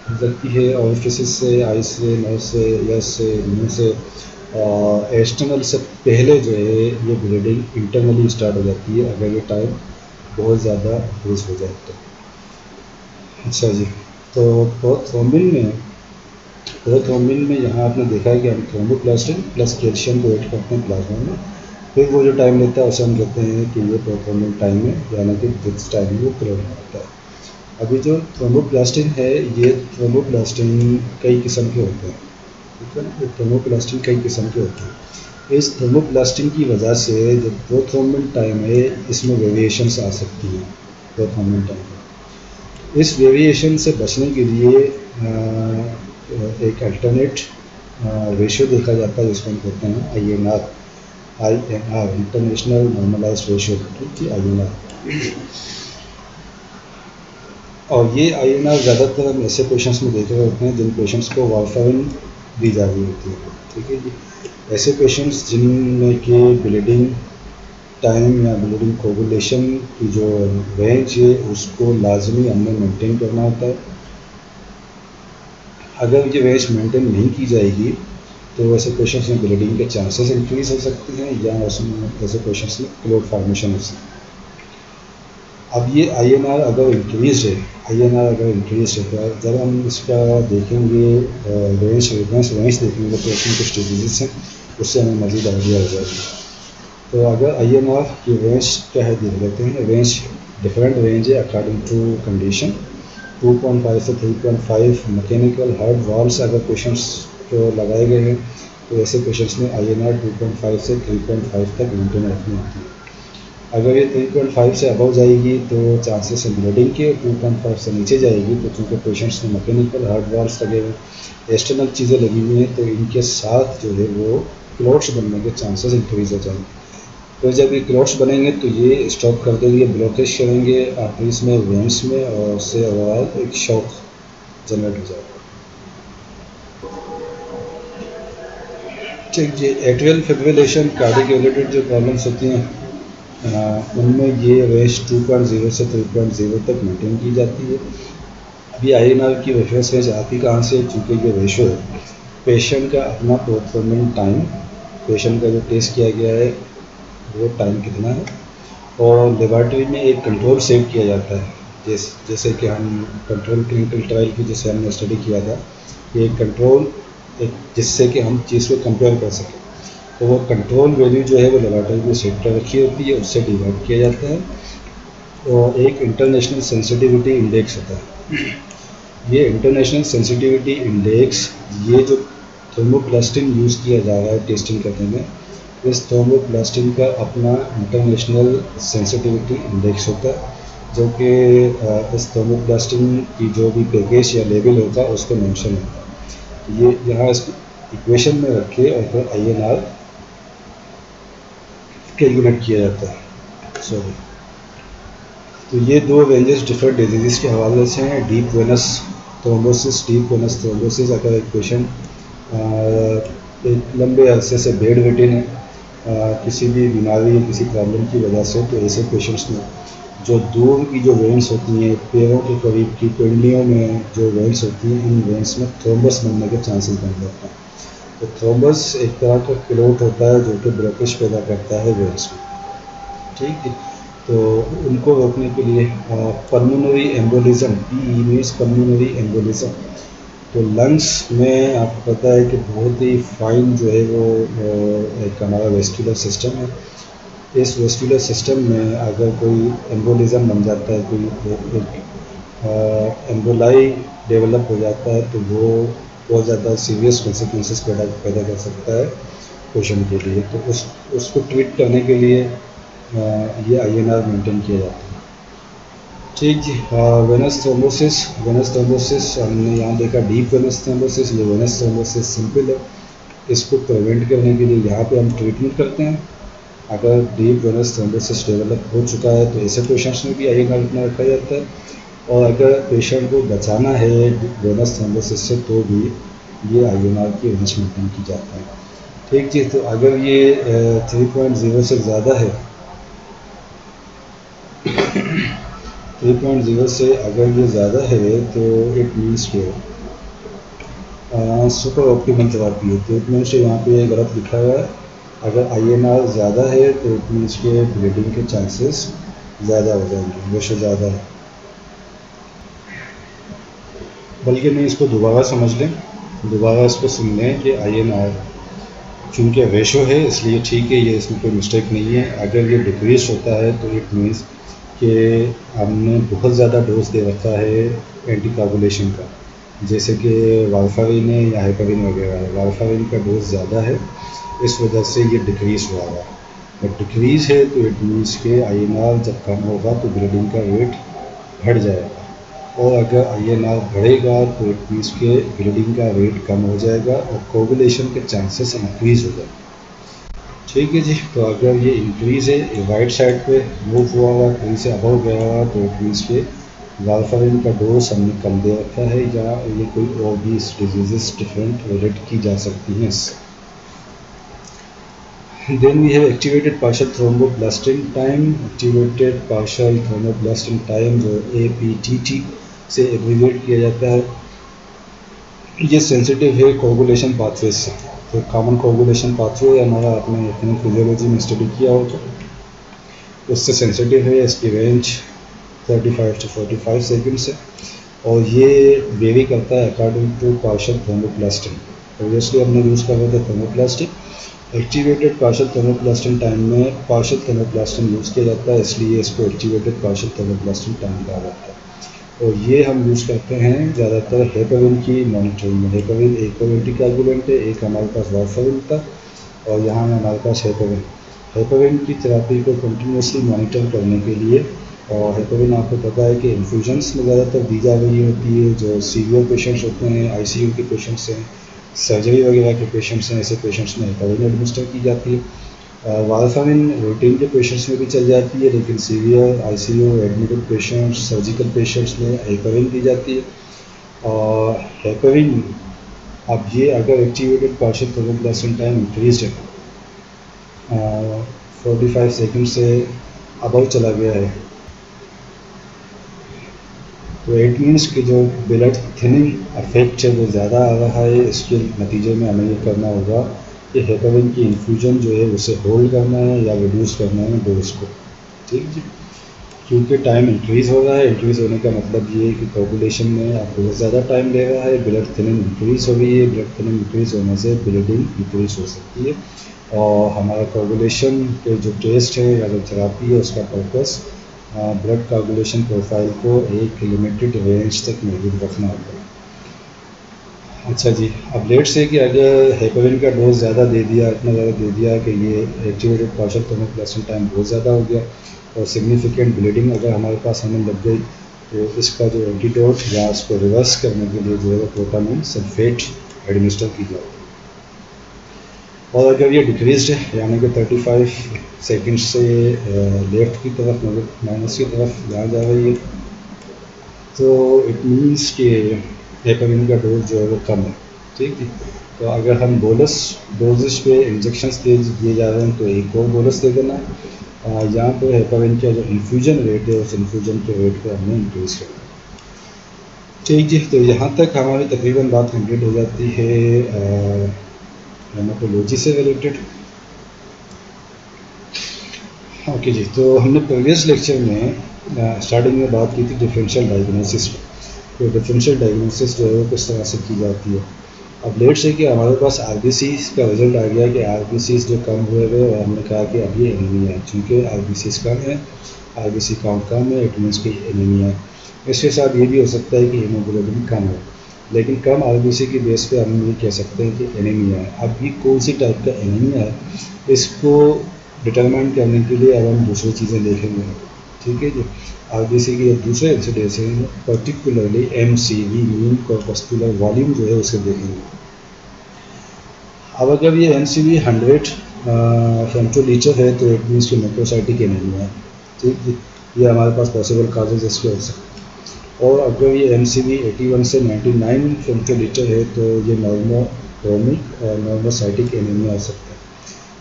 A: हो सकती है ऑरिफिस से, आई से, नोज से, यस से, मुंह से, और एक्सटर्नल से पहले जो है ये ब्लीडिंग इंटरनली स्टार्ट हो जाती है अगर ये टाइम बहुत ज़्यादा इंक्रीज़ हो जाए तो। अच्छा जी। तो प्रोथ्रोम्बिन में यहाँ आपने देखा है कि हम थ्रोम्बोप्लास्टिन प्लस कैल्शियम को ऐड करते हैं प्लाज्मा में, फिर वो जो टाइम लेता है उसे हम कहते हैं कि ये प्रोथ्रोम्बिन टाइम है, यानी कि जिस टाइम वो क्लोट होता है। अभी जो थ्रोम्बोप्लास्टिन है, ये थ्रोम्बोप्लास्टिन कई किस्म के होते हैं। ठीक है ना, ये थ्रोम्बोप्लास्टिन कई किस्म के होते हैं। इस थ्रोम्बोप्लास्टिन की वजह से जो प्रोथ्रोम्बिन टाइम है इसमें वेरिएशंस आ सकती हैं। प्रोथ्रोम्बिन टाइम, इस वेरिएशन से बचने के लिए एक अल्टरनेट रेशियो देखा जाता है जिसको हम कहते हैं INR, इंटरनेशनल नॉर्मलाइज्ड रेशियो, ठीक है, INR। और ये INR ज़्यादातर हम ऐसे पेशेंट्स में देखे होते हैं जिन पेशेंट्स को वारफारिन दी जा रही होती है। ठीक है जी। ऐसे पेशेंट्स जिनमें कि ब्लीडिंग टाइम या ब्लीडिंग कोगुलेशन की जो रेंज है उसको लाजमी हमने मेंटेन करना होता है। अगर ये रेंज मेंटेन नहीं की जाएगी तो ऐसे पेशेंट्स में ब्लीडिंग के चांसेस इंक्रीज हो सकते हैं, या ऐसे पेशेंट्स में क्लोट फॉर्मेशन हो सकती है। अब ये INR अगर इंक्रीज है, तो जब हम इसका देखेंगे रेंज देखेंगे तो उसमें कुछ डिजीज़ हैं, उससे हमें मज़ीद आइडिया हो जाएगी। तो अगर INR की रेंज क्या है देख लेते हैं। रेंज डिफरेंट रेंज है अकॉर्डिंग टू कंडीशन। 2.5 से 3.5 मैकेनिकल हार्ट वाल्व्स अगर पेशेंट्स को लगाए गए हैं तो ऐसे पेशेंट्स में INR 2.5 से 3.5 तक मेंटेन रखनी होती है। अगर ये 3.5 से अबव जाएगी तो चांसेस हैं ब्लीडिंग के, 2.5 से नीचे जाएगी तो चूँकि पेशेंट्स में मैकेनिकल हार्ट वाल्व्स लगे हुए, एक्सटर्नल चीज़ें लगी हुई हैं, तो इनके साथ जो है वो क्लॉट्स बनने के चांसेस इंक्रीज हो जाएंगे। फिर जब ये क्लॉट्स बनेंगे तो ये स्टॉप कर देंगे, ब्लॉकेज करेंगे आर्टरीज में, वेन्स में, और उससे ओवरऑल एक शॉक जनरेट हो जाएगा। ठीक जी। एट्रियल फिब्रिलेशन कार्डियक रिलेटेड जो प्रॉब्लम्स होती हैं उनमें ये रेंज 2.0 से 3.0 तक मेंटेन की जाती है। अभी INR की रेफरेंस रेंज आती कहाँ से, चूँकि ये रेशो है पेशेंट का अपना परफॉर्मेंट टाइम, पेशेंट का जो टेस्ट किया गया है वो टाइम कितना है, और लेबॉर्ट्री में एक कंट्रोल सेट किया जाता है। जैसे कि हम कंट्रोल क्लिनिकल ट्रायल की जैसे हमने स्टडी किया था, ये कंट्रोल एक जिससे कि हम चीज़ को कंपेयर कर सकें, तो वो कंट्रोल वैल्यू जो है वो लेबॉर्ट्री में सेट कर रखी होती है, उससे डिवाइड किया जाता है, और एक इंटरनेशनल सेंसिटिविटी इंडेक्स होता है। ये इंटरनेशनल सेंसिटिविटी इंडेक्स, ये जो थर्मोप्लास्टिन यूज़ किया जा रहा है टेस्टिंग करने में, इस थर्मोप्लास्टिन का अपना इंटरनेशनल सेंसिटिविटी इंडेक्स होता है, जो कि इस थर्मोप्लास्टिन की जो भी पैकेज या लेबल होगा उसको मेंशन होता है। ये यहाँ इस इक्वेशन में रखे और फिर INR कैलकुलेट किया जाता है। सॉरी, तो ये दो रेंजेस डिफरेंट डिजीज़ के हवाले से हैं। डीप वेनस थ्रोम्बोसिस, अगर एक पेशेंट एक लंबे अरसे से बेड वेटिन है किसी भी बीमारी या किसी प्रॉब्लम की वजह से, तो ऐसे पेशेंट्स में जो दूर की जो वेंस होती हैं, पैरों के करीब की पिंडलियों में जो वेंस होती हैं, इन वेंस में थ्रोम्बस बनने के चांसेस बन जाते हैं। तो थ्रोम्बस एक तरह का क्लोट होता है जो कि ब्लॉकेज पैदा करता है वेंस में। ठीक है, तो उनको रोकने के लिए pulmonary embolism, PE means pulmonary embolism. तो लंग्स में आपको पता है कि बहुत ही फाइन जो है वो एक हमारा वेस्कुलर सिस्टम है। इस वेस्कुलर सिस्टम में अगर कोई एम्बोलिज्म बन जाता है, कोई एम्बोलाई डेवलप हो जाता है, तो वो बहुत ज़्यादा सीरियस कॉन्सिक्वेंसेस पैदा कर सकता है पेशेंट के लिए। तो उसको ट्रीट करने के लिए ये INR मेंटेन किया जाता है। ठीक जी। वेनस थ्रोम्बोसिस हमने यहाँ देखा, डीप वेनस थ्रोम्बोसिस, ये वेनस थ्रोम्बोसिस सिंपल है। इसको प्रिवेंट करने के लिए यहाँ पे हम ट्रीटमेंट करते हैं। अगर डीप वेनस थ्रोम्बोसिस डेवलप हो चुका है तो ऐसे पेशेंट्स में भी INR इतना रखा जाता है, और अगर पेशेंट को बचाना है वेनस थ्रोम्बोसिस से तो भी ये INR की रेंज मेंटेन की जाती है। ठीक जी। तो अगर ये 3.0 से ज़्यादा है 3.0 से अगर ये ज़्यादा है तो इट मीन्स के सुपर ऑप्टिमल थेरापी है। तो इट मीन्स यहाँ पे गलत लिखा हुआ है। अगर INR ज़्यादा है तो इट मीन्स के ब्लीडिंग के चांसेस ज़्यादा हो जाएंगे, रेशो ज़्यादा है। बल्कि नहीं, इसको दोबारा समझ लें, दोबारा इसको सुन लें कि INR चूँकि रेशो है इसलिए ठीक है, ये इसमें कोई मिस्टेक नहीं है। अगर ये डिक्रीज होता है तो इट मीन्स कि हमने बहुत ज़्यादा डोज दे रखा है एंटीकोगुलेशन का, जैसे कि वारफारिन है या हेपेरिन वगैरह है। वारफारिन का डोज ज़्यादा है, इस वजह से ये डिक्रीज़ हुआ है। बट डिक्रीज़ है तो इट मीन्स के INR जब कम होगा तो ब्लीडिंग का रेट घट जाएगा, और अगर INR बढ़ेगा तो इट मीन्स के ब्लीडिंग का रेट कम हो जाएगा और कोगुलेशन के चांसेस इंक्रीज़ हो जाएंगे। ठीक है जी। तो अगर ये इंक्रीज़ है, ये राइट साइड पे मूव हुआ हुआ, 3 से अबव गया हुआ, तो इट मीन्स के वारफारिन का डोज हमने कम दे रखा है, या ये कोई और भी डिजीज़ डिफरेंट रिलेट की जा सकती हैं इससे। Then we have activated partial thromboplastin time, activated partial thromboplastin time जो APTT से एब्रीविएट किया जाता है। ये सेंसिटिव है कोगुलेशन पाथवे से। तो कॉमन कोगुलेशन पाथवे हमारा आपने अपने फिजियोलॉजी में स्टडी किया हो तो उससे सेंसिटिव है। इसकी रेंज 35 to 45 सेकेंड्स है, और ये वेरी करता है अकॉर्डिंग टू पार्शियल थर्मोप्लास्टिन। प्रीवियसली हमने यूज़ कर रहे थे थर्मोप्लास्टिन। एक्टिवेटेड पार्शियल थर्मोप्लास्टिन टाइम में पार्शियल थर्मोप्लास्टिन यूज़ किया जाता है, इसलिए इसको एक्टिवेटेड पार्शियल थर्मोप्लास्टिन टाइम कहा जाता है। और ये हम यूज़ करते हैं ज़्यादातर हेपेरिन की मॉनिटरिंग में। हेपेरिन एक और एंटीकोगुलेंट है, एक हमारे पास वारफारिन था, और यहाँ हमारे पास हेपेरिन की थेरापी को कंटिन्यूसली मॉनिटर करने के लिए। और हेपेरिन आपको पता है कि इन्फ्यूजन्स में ज़्यादातर दी जा रही होती है। जो सीवियर पेशेंट्स होते हैं, ICU के पेशेंट्स हैं, सर्जरी वगैरह के पेशेंट्स हैं, ऐसे पेशेंट्स में हेपेरिन एडमिनिस्टर की जाती है। वारफारिन रूटीन के पेशेंट्स में भी चल जाती है, लेकिन severe ICU admitted patients, surgical patients में हेपेरिन दी जाती है। और हेपेरिन अब ये अगर activated partial thermoplastic time increase है 45 सेकंड से अबव चला गया है, तो इट मीन्स कि जो ब्लड थिनिंग अफेक्ट है वो ज़्यादा आ रहा है। इसके नतीजे में हमें ये करना होगा कि हेपेरिन की इन्फ्यूजन जो है उसे होल्ड करना है या रिड्यूस करना है डोज को। ठीक जी, क्योंकि टाइम इंक्रीज़ हो रहा है। इंक्रीज़ होने का मतलब ये है कि कोगुलेशन में अब बहुत ज़्यादा टाइम ले रहा है, ब्लड थिनिंग इंक्रीज़ हो रही है। ब्लड थिनिंग इंक्रीज़ होने से ब्लीडिंग इंक्रीज़ हो सकती है, और हमारा कोगुलेशन के जो टेस्ट है या जो थेरापी है उसका पर्पस ब्लड कोगुलेशन प्रोफाइल को एक लिमिटेड रेंज तक मौजूद रखना होगा। अच्छा जी, अब लेट से कि अगर हेपेरिन का डोज ज़्यादा दे दिया, इतना ज़्यादा दे दिया कि ये एक्टिवेटेड पार्शियल थर्मोप्लास्टिक टाइम बहुत ज़्यादा हो गया और सिग्निफिकेंट ब्लीडिंग अगर हमारे पास हमें लग गई, तो इसका जो एंटीडोट या उसको रिवर्स करने के लिए जो है वो प्रोटामिन सल्फेट एडमिनिस्टर की जाए। और अगर ये डिक्रीज है यानी कि 35 सेकंड से लेफ़्ट की तरफ माइनस की तरफ यहाँ जा रही है, तो इट मीन्स कि हेपेरिन का डोज जो है वो कम है। ठीक है, तो अगर हम बोलस डोजेज पे इंजेक्शंस दिए जा रहे हैं तो एक और बोलस दे देना। यहाँ पे हेपेरिन का जो इन्फ्यूजन रेट है उस इन्फ्यूजन के रेट को हमने इंक्रीज़ करना। ठीक जी, तो यहाँ तक हमारी तकरीबन बात कंप्लीट हो जाती है हेमाटोलॉजी से रिलेटेड। ओके जी, तो हमने प्रीवियस लेक्चर में स्टार्टिंग में बात की थी डिफरेंशियल डायग्नोसिस पे। तो डिफरेंशियल डायग्नोसिस जो है वो किस तरह से की जाती है। अब लेट से कि हमारे पास आरबीसी का रिजल्ट आ गया कि आरबीसी जो कम हुए हुए, और हमने कहा कि अब ये एनीमिया है। चूँकि आरबीसी कम है, आरबीसी काउंट कम है, इट मीन्स कि एनीमिया है। इसके साथ ये भी हो सकता है कि हीमोग्लोबिन कम हो, लेकिन कम आरबीसी की बेस पे हम ये कह सकते हैं कि एनीमिया है। अब ये कौन सी टाइप का एनीमिया है, इसको डिटरमाइन करने के लिए अब हम दूसरी चीज़ें देखेंगे। ठीक है जी, आरबीसी के दूसरे इंसिडेंस हैं, particularly MCV mean corpuscular volume जो है उसे देखेंगे। अब अगर ये एमसीवी 100 फेमटोलीटर है तो इट मीन्स कि मैक्रोसाइटिक एनीमिया है। ठीक जी, ये हमारे पास पॉसिबल काजेज इसके हो सकते हैं। और अगर ये एमसीवी 81 से 99 फेमटोलीटर है तो ये नॉर्मोक्रोमिक और नॉर्मोसाइटिक एनीमिया हो सकता है।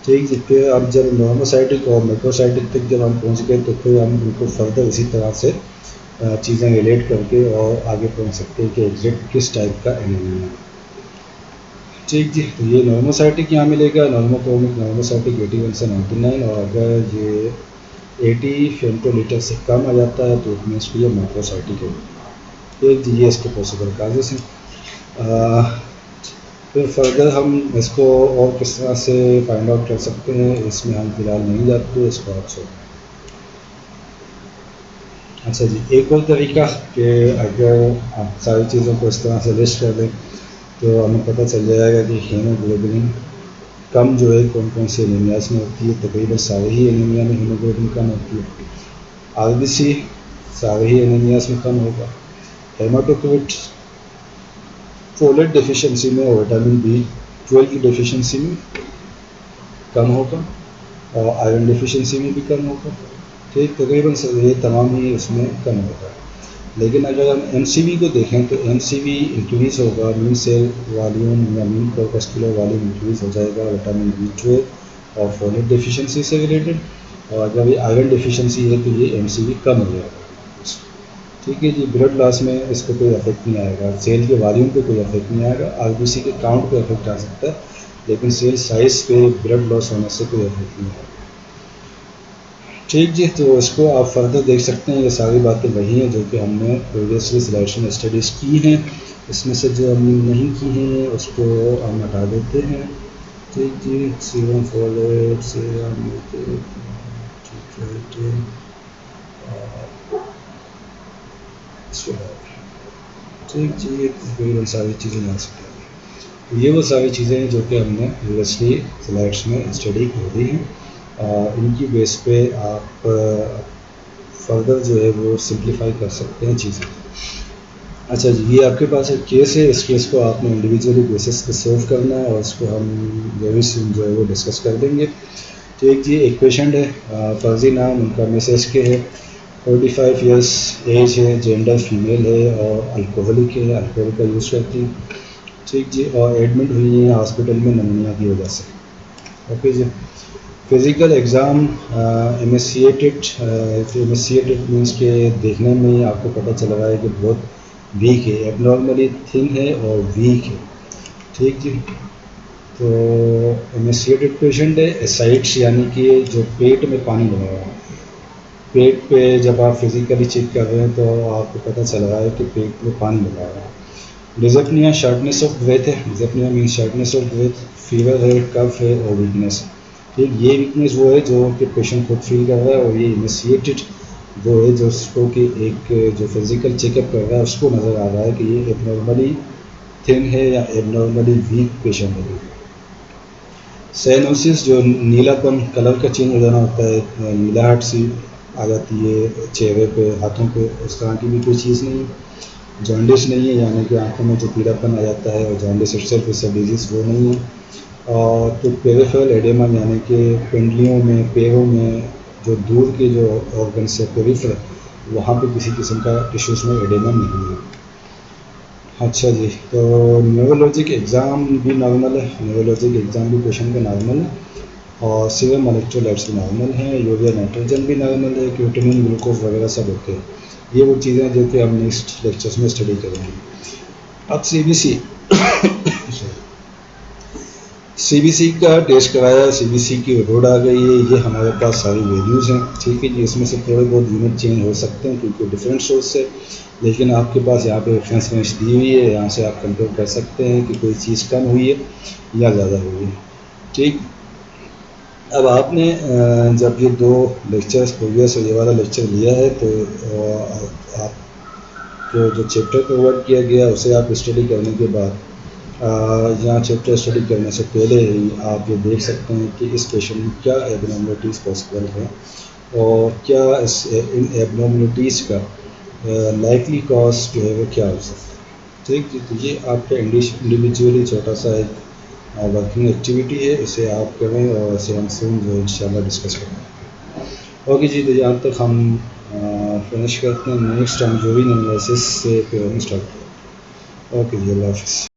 A: ठीक जी, फिर अब जब नॉर्मोसाइटिक और मैक्रोसाइटिक तक जब हम पहुंच गए तो फिर हम उनको फर्दर इसी तरह से चीज़ें रिलेट करके और आगे पहुंच सकते हैं कि एग्जैक्ट किस टाइप का एनीमिया है। ठीक जी, तो ये नॉर्मोसाइटिक यहाँ मिलेगा, नॉर्मोक्रोमिक नॉर्मोसाइटिक 81 से 99, और अगर ये 80 फेमटोलीटर से कम आ जाता है तो इट मीन्स कि ये मैक्रोसाइटिक है। एक जी, ये इसके पॉसिबल काजेस हैं। फिर फर्दर हम इसको और किस तरह से फाइंड आउट कर सकते हैं, इसमें हम फिलहाल नहीं जाते, इसको आप छोड़। अच्छा जी, एक और तरीका कि अगर आप सारी चीज़ों को इस तरह से लिस्ट कर दें तो हमें पता चल जाएगा कि हीमोग्लोबिन कम जो है कौन कौन से एनीमियाज में होती है। तकरीबन सारे ही एनीमिया में हीमोग्लोबिन कम होती है। आरबीसी सारे ही एनीमियाज में कम होगा। हेमाटोक्रिट फोलेट डेफिशिएंसी में और विटामिन B12 की डेफिशिएंसी में कम होगा, और आयरन डेफिशिएंसी में भी कम होगा। ठीक, तकरीबन ये तमाम ही उसमें कम होगा। लेकिन अगर हम एमसीवी को देखें तो एमसीवी इंक्रीज़ होगा, मीन सेल वॉल्यूम या मीन कॉर्पस्कुलर वॉल्यूम इंक्रीज़ हो जाएगा विटामिन B12 और फोलेट डेफिशिएंसी से रिलेटेड। और अगर ये आयरन डेफिशिएंसी है तो ये एमसीवी कम हो जाएगा। ठीक है जी, ब्लड लॉस में इसको कोई इफेक्ट नहीं आएगा, सेल के वॉल्यूम पे कोई इफेक्ट नहीं आएगा। आरबीसी के काउंट पे इफेक्ट आ सकता है, लेकिन सेल साइज पे ब्लड लॉस होने से कोई इफेक्ट नहीं आएगा। ठीक जी, तो इसको आप फर्दर देख सकते हैं। ये सारी बातें वही हैं जो कि हमने प्रीवियसली स्लाइड्स में स्टडीज़ की हैं। इसमें से जो हमने नहीं की हैं उसको हम हटा देते हैं। ठीक जी, सीरम फोलेट सीरम, ठीक जी, ये तकरीबन सारी चीज़ें आ सकती हैं। ये वो सारी चीज़ें हैं जो कि हमने प्रीवियसली स्लाइड्स में स्टडी कर दी हैं। इनकी बेस पे आप फर्दर जो है वो सिंप्लीफाई कर सकते हैं चीज़ें। अच्छा जी, ये आपके पास एक केस है, इस केस को आपने इंडिविजुअली बेसिस पे सोल्व करना है और इसको हम वेरी सून जो है वो डिस्कस कर देंगे। ठीक जी, एक पेशेंट है, फर्जी नाम उनका मिसेस के है, 45 इयर्स एज है, जेंडर फीमेल है और अल्कोहलिक है, अल्कोहल का यूज़ करती है। ठीक जी, और एडमिट हुई है हॉस्पिटल में निमोनिया की वजह से। ओके जी। फिज़िकल एग्ज़ाम एमेसिएटेड मीन्स के देखने में ही आपको पता चल रहा है कि बहुत वीक है, एबनॉर्मली थिन है और वीक है। ठीक जी। तो एमेसिएटेड पेशेंट है, एसाइड्स यानी कि जो पेट में पानी बना हुआ है। पेट पे जब आप फिज़िकली चेक कर रहे हैं तो आपको पता चल रहा है कि पेट में पानी बना हुआ है। डिज़प्निया शार्टनेस ऑफ ब्रेथ है, डिज़प्निया मीन शार्टनेस ऑफ ब्रेथ, फीवर है, कफ है और वीकनेस है। ठीक, ये वीकनेस वो है जो कि पेशेंट खुद फील कर रहा है और ये इनिशिएटेड वो है जो उसको कि एक जो फिज़िकल चेकअप कर रहा है उसको नज़र आ रहा है कि ये एबनॉर्मली थिन है या एबनॉर्मली वीक पेशेंट है। साइनोसिस जो नीलापन कलर का चेंज हो जाना होता है, नीलाहट सी आ जाती है चेहरे पे, हाथों पे, उस तरह की भी कोई चीज़ नहीं है। जॉन्डिस नहीं है यानी कि आंखों में जो पीलापन आ जाता है और jaundice itself is a disease वो नहीं है। और तो पेरिफेरल एडेमा यानी कि पिंडलियों में, पैरों में जो दूर के जो ऑर्गन्स है पेरिफेरल, वहाँ पे किसी किस्म का टिश्यूज़ में एडेमा नहीं है। अच्छा जी, तो न्यूरोलॉजिक एग्ज़ाम भी नॉर्मल है, न्यूरोलॉजिक एग्ज़ाम भी पेशेंट का नॉर्मल है और सीरम इलेक्ट्रोलाइट्स भी नॉर्मल हैं, यूरिया नाइट्रोजन भी नॉर्मल है, क्रिएटिनिन ग्लूकोज वगैरह सब ओके है। ये वो चीज़ें हैं जो कि हम नेक्स्ट लेक्चर्स में स्टडी करेंगे। अब सीबीसी सीबीसी का टेस्ट कराया, सीबीसी की रिपोर्ट आ गई है, ये हमारे पास सारी वैल्यूज़ हैं। ठीक है जी, इसमें से थोड़े बहुत यूनिट चेंज हो सकते हैं क्योंकि डिफरेंट सोर्स से, लेकिन आपके पास यहाँ पे रेफरेंस रेंज दी हुई है, यहाँ से आप कंपेयर कर सकते हैं कि कोई चीज़ कम हुई है या ज़्यादा हुई है। ठीक, अब आपने जब ये दो लेक्चर्स प्रीवियस और ये वाला लेक्चर लिया है तो आपको जो चैप्टर प्रोवाइड किया गया उसे आप स्टडी करने के बाद यहाँ चैप्टर स्टडी करने से पहले ही आप ये देख सकते हैं कि इस पेशेंट में क्या एबनॉर्मलिटीज़ पॉसिबल है और क्या इन एबनॉर्मलिटीज़ का लाइकली कॉज जो है वो क्या हो सकता है। ठीक जी, तो ये आपका इंडिविजुअली छोटा सा एक वर्किंग एक्टिविटी है, इसे आप करें और इसे हम सून जो इंशाल्लाह डिस्कस करेंगे। ओके जी, तो यहाँ तक हम फिनिश करते हैं। नेक्स्ट हम जो भी एनालिसिस से फिर हम स्टार्ट करें। ओके जी, अल्लाह हाफ़िज़।